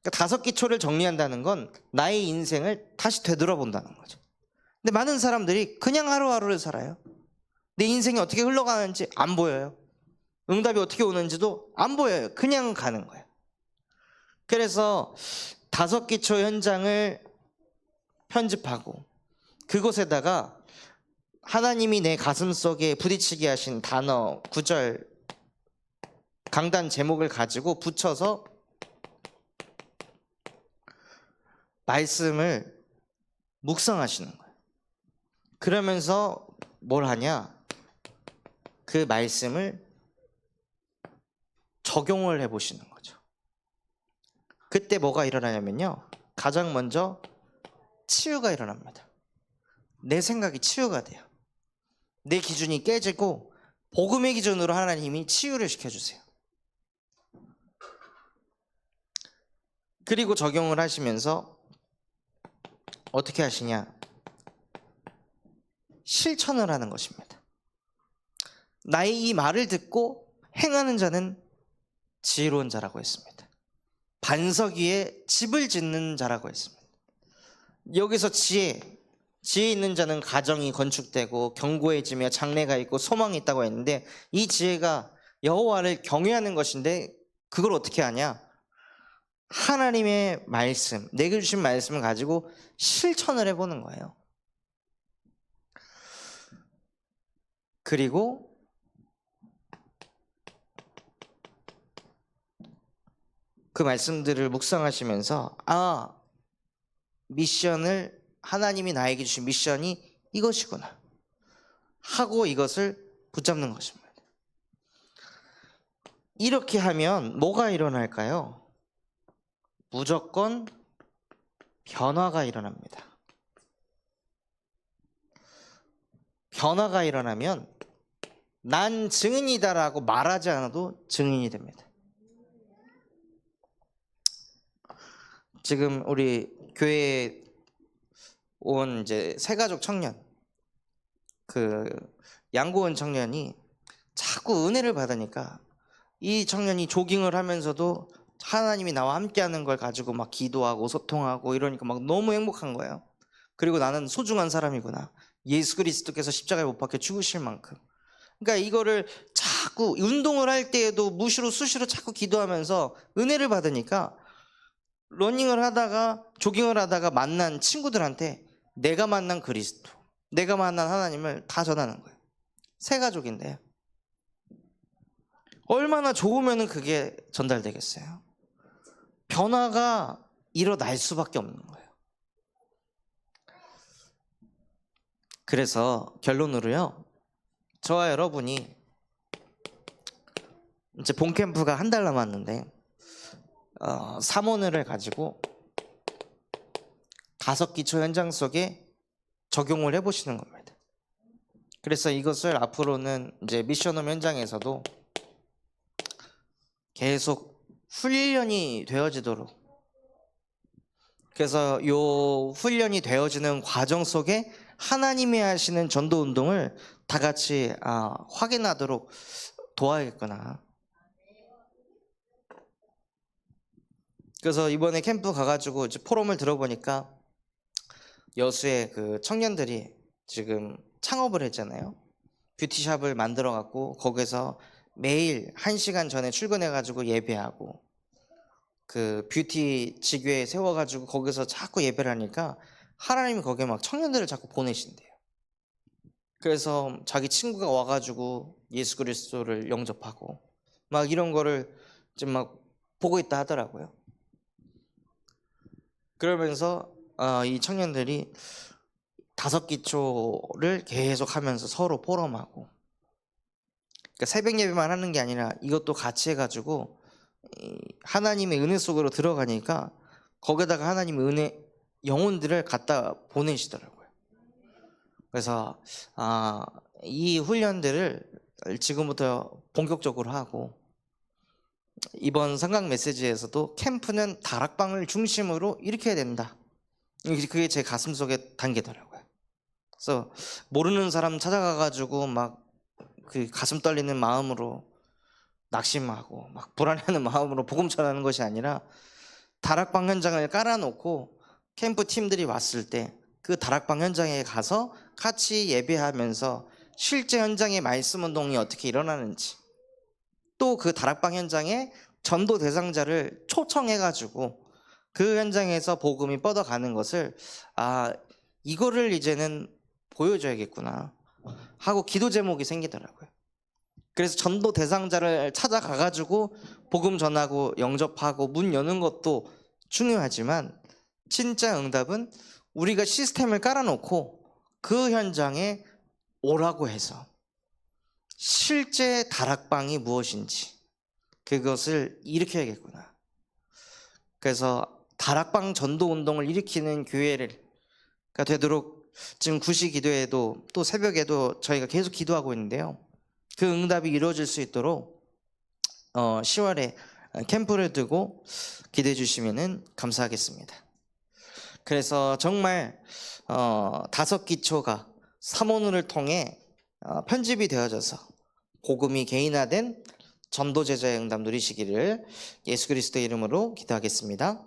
그러니까 5기초를 정리한다는 건 나의 인생을 다시 되돌아본다는 거죠. 근데 많은 사람들이 그냥 하루하루를 살아요. 내 인생이 어떻게 흘러가는지 안 보여요. 응답이 어떻게 오는지도 안 보여요. 그냥 가는 거예요. 그래서 5기초 현장을 편집하고 그곳에다가 하나님이 내 가슴속에 부딪히게 하신 단어, 구절, 강단 제목을 가지고 붙여서 말씀을 묵상하시는 거예요. 그러면서 뭘 하냐? 그 말씀을 적용을 해보시는 거죠. 그때 뭐가 일어나냐면요, 가장 먼저 치유가 일어납니다. 내 생각이 치유가 돼요. 내 기준이 깨지고 복음의 기준으로 하나님이 치유를 시켜주세요. 그리고 적용을 하시면서 어떻게 하시냐? 실천을 하는 것입니다. 나의 이 말을 듣고 행하는 자는 지혜로운 자라고 했습니다. 반석 위에 집을 짓는 자라고 했습니다. 여기서 지혜 있는 자는 가정이 건축되고 견고해지며 장래가 있고 소망이 있다고 했는데, 이 지혜가 여호와를 경외하는 것인데 그걸 어떻게 하냐? 하나님의 말씀, 내게 주신 말씀을 가지고 실천을 해보는 거예요. 그리고 그 말씀들을 묵상하시면서 미션을, 하나님이 나에게 주신 미션이 이것이구나 하고 이것을 붙잡는 것입니다. 이렇게 하면 뭐가 일어날까요? 무조건 변화가 일어납니다. 변화가 일어나면 난 증인이다라고 말하지 않아도 증인이 됩니다. 지금 우리 교회에 온 이제 새가족 청년, 그 양고은 청년이 자꾸 은혜를 받으니까 이 청년이 조깅을 하면서도 하나님이 나와 함께하는 걸 가지고 막 기도하고 소통하고 이러니까 막 너무 행복한 거예요. 그리고 나는 소중한 사람이구나. 예수 그리스도께서 십자가에 못 박혀 죽으실 만큼. 그러니까 이거를 자꾸 운동을 할 때에도 무시로 수시로 자꾸 기도하면서 은혜를 받으니까 러닝을 하다가 조깅을 하다가 만난 친구들한테 내가 만난 그리스도, 내가 만난 하나님을 다 전하는 거예요. 새 가족인데요. 얼마나 좋으면 그게 전달되겠어요. 변화가 일어날 수밖에 없는 거예요. 그래서 결론으로요, 저와 여러분이 이제 본 캠프가 한 달 남았는데 사모늘을 가지고 5기초 현장 속에 적용을 해보시는 겁니다. 그래서 이것을 앞으로는 이제 미션홈 현장에서도 계속 훈련이 되어지도록, 그래서 요 훈련이 되어지는 과정 속에 하나님이 하시는 전도 운동을 다 같이 확인하도록 도와야겠구나. 그래서 이번에 캠프 가가지고 이제 포럼을 들어보니까 여수의 그 청년들이 지금 창업을 했잖아요. 뷰티샵을 만들어 갖고 거기서 매일 1시간 전에 출근해 가지고 예배하고, 그 뷰티 직외에 세워 가지고 거기서 자꾸 예배를 하니까 하나님이 거기에 막 청년들을 자꾸 보내신대요. 그래서 자기 친구가 와 가지고 예수 그리스도를 영접하고 막 이런 거를 지금 막 보고 있다 하더라고요. 그러면서 이 청년들이 5기초를 계속 하면서 서로 포럼하고, 그러니까 새벽 예배만 하는 게 아니라 이것도 같이 해가지고 하나님의 은혜 속으로 들어가니까 거기다가 하나님의 은혜 영혼들을 갖다 보내시더라고요. 그래서 이 훈련들을 지금부터 본격적으로 하고, 이번 성강 메시지에서도 캠프는 다락방을 중심으로 이렇게 해야 된다, 그게 제 가슴속에 담기더라고요. 그래서 모르는 사람 찾아가가지고 막 그 가슴 떨리는 마음으로 낙심하고 막 불안해하는 마음으로 복음 전하는 것이 아니라, 다락방 현장을 깔아놓고 캠프 팀들이 왔을 때 그 다락방 현장에 가서 같이 예배하면서 실제 현장의 말씀 운동이 어떻게 일어나는지, 또 그 다락방 현장에 전도 대상자를 초청해가지고 그 현장에서 복음이 뻗어가는 것을 이거를 이제는 보여줘야겠구나 하고 기도 제목이 생기더라고요. 그래서 전도 대상자를 찾아가가지고 복음 전하고 영접하고 문 여는 것도 중요하지만, 진짜 응답은 우리가 시스템을 깔아놓고 그 현장에 오라고 해서 실제 다락방이 무엇인지 그것을 일으켜야겠구나. 그래서 다락방 전도 운동을 일으키는 교회가 되도록 지금 구시 기도에도 또 새벽에도 저희가 계속 기도하고 있는데요. 그 응답이 이루어질 수 있도록 10월에 캠프를 두고 기대해 주시면 감사하겠습니다. 그래서 정말 5기초가 사모눈을 통해 편집이 되어져서 복음이 개인화된 전도 제자의 응답 누리시기를 예수 그리스도의 이름으로 기도하겠습니다.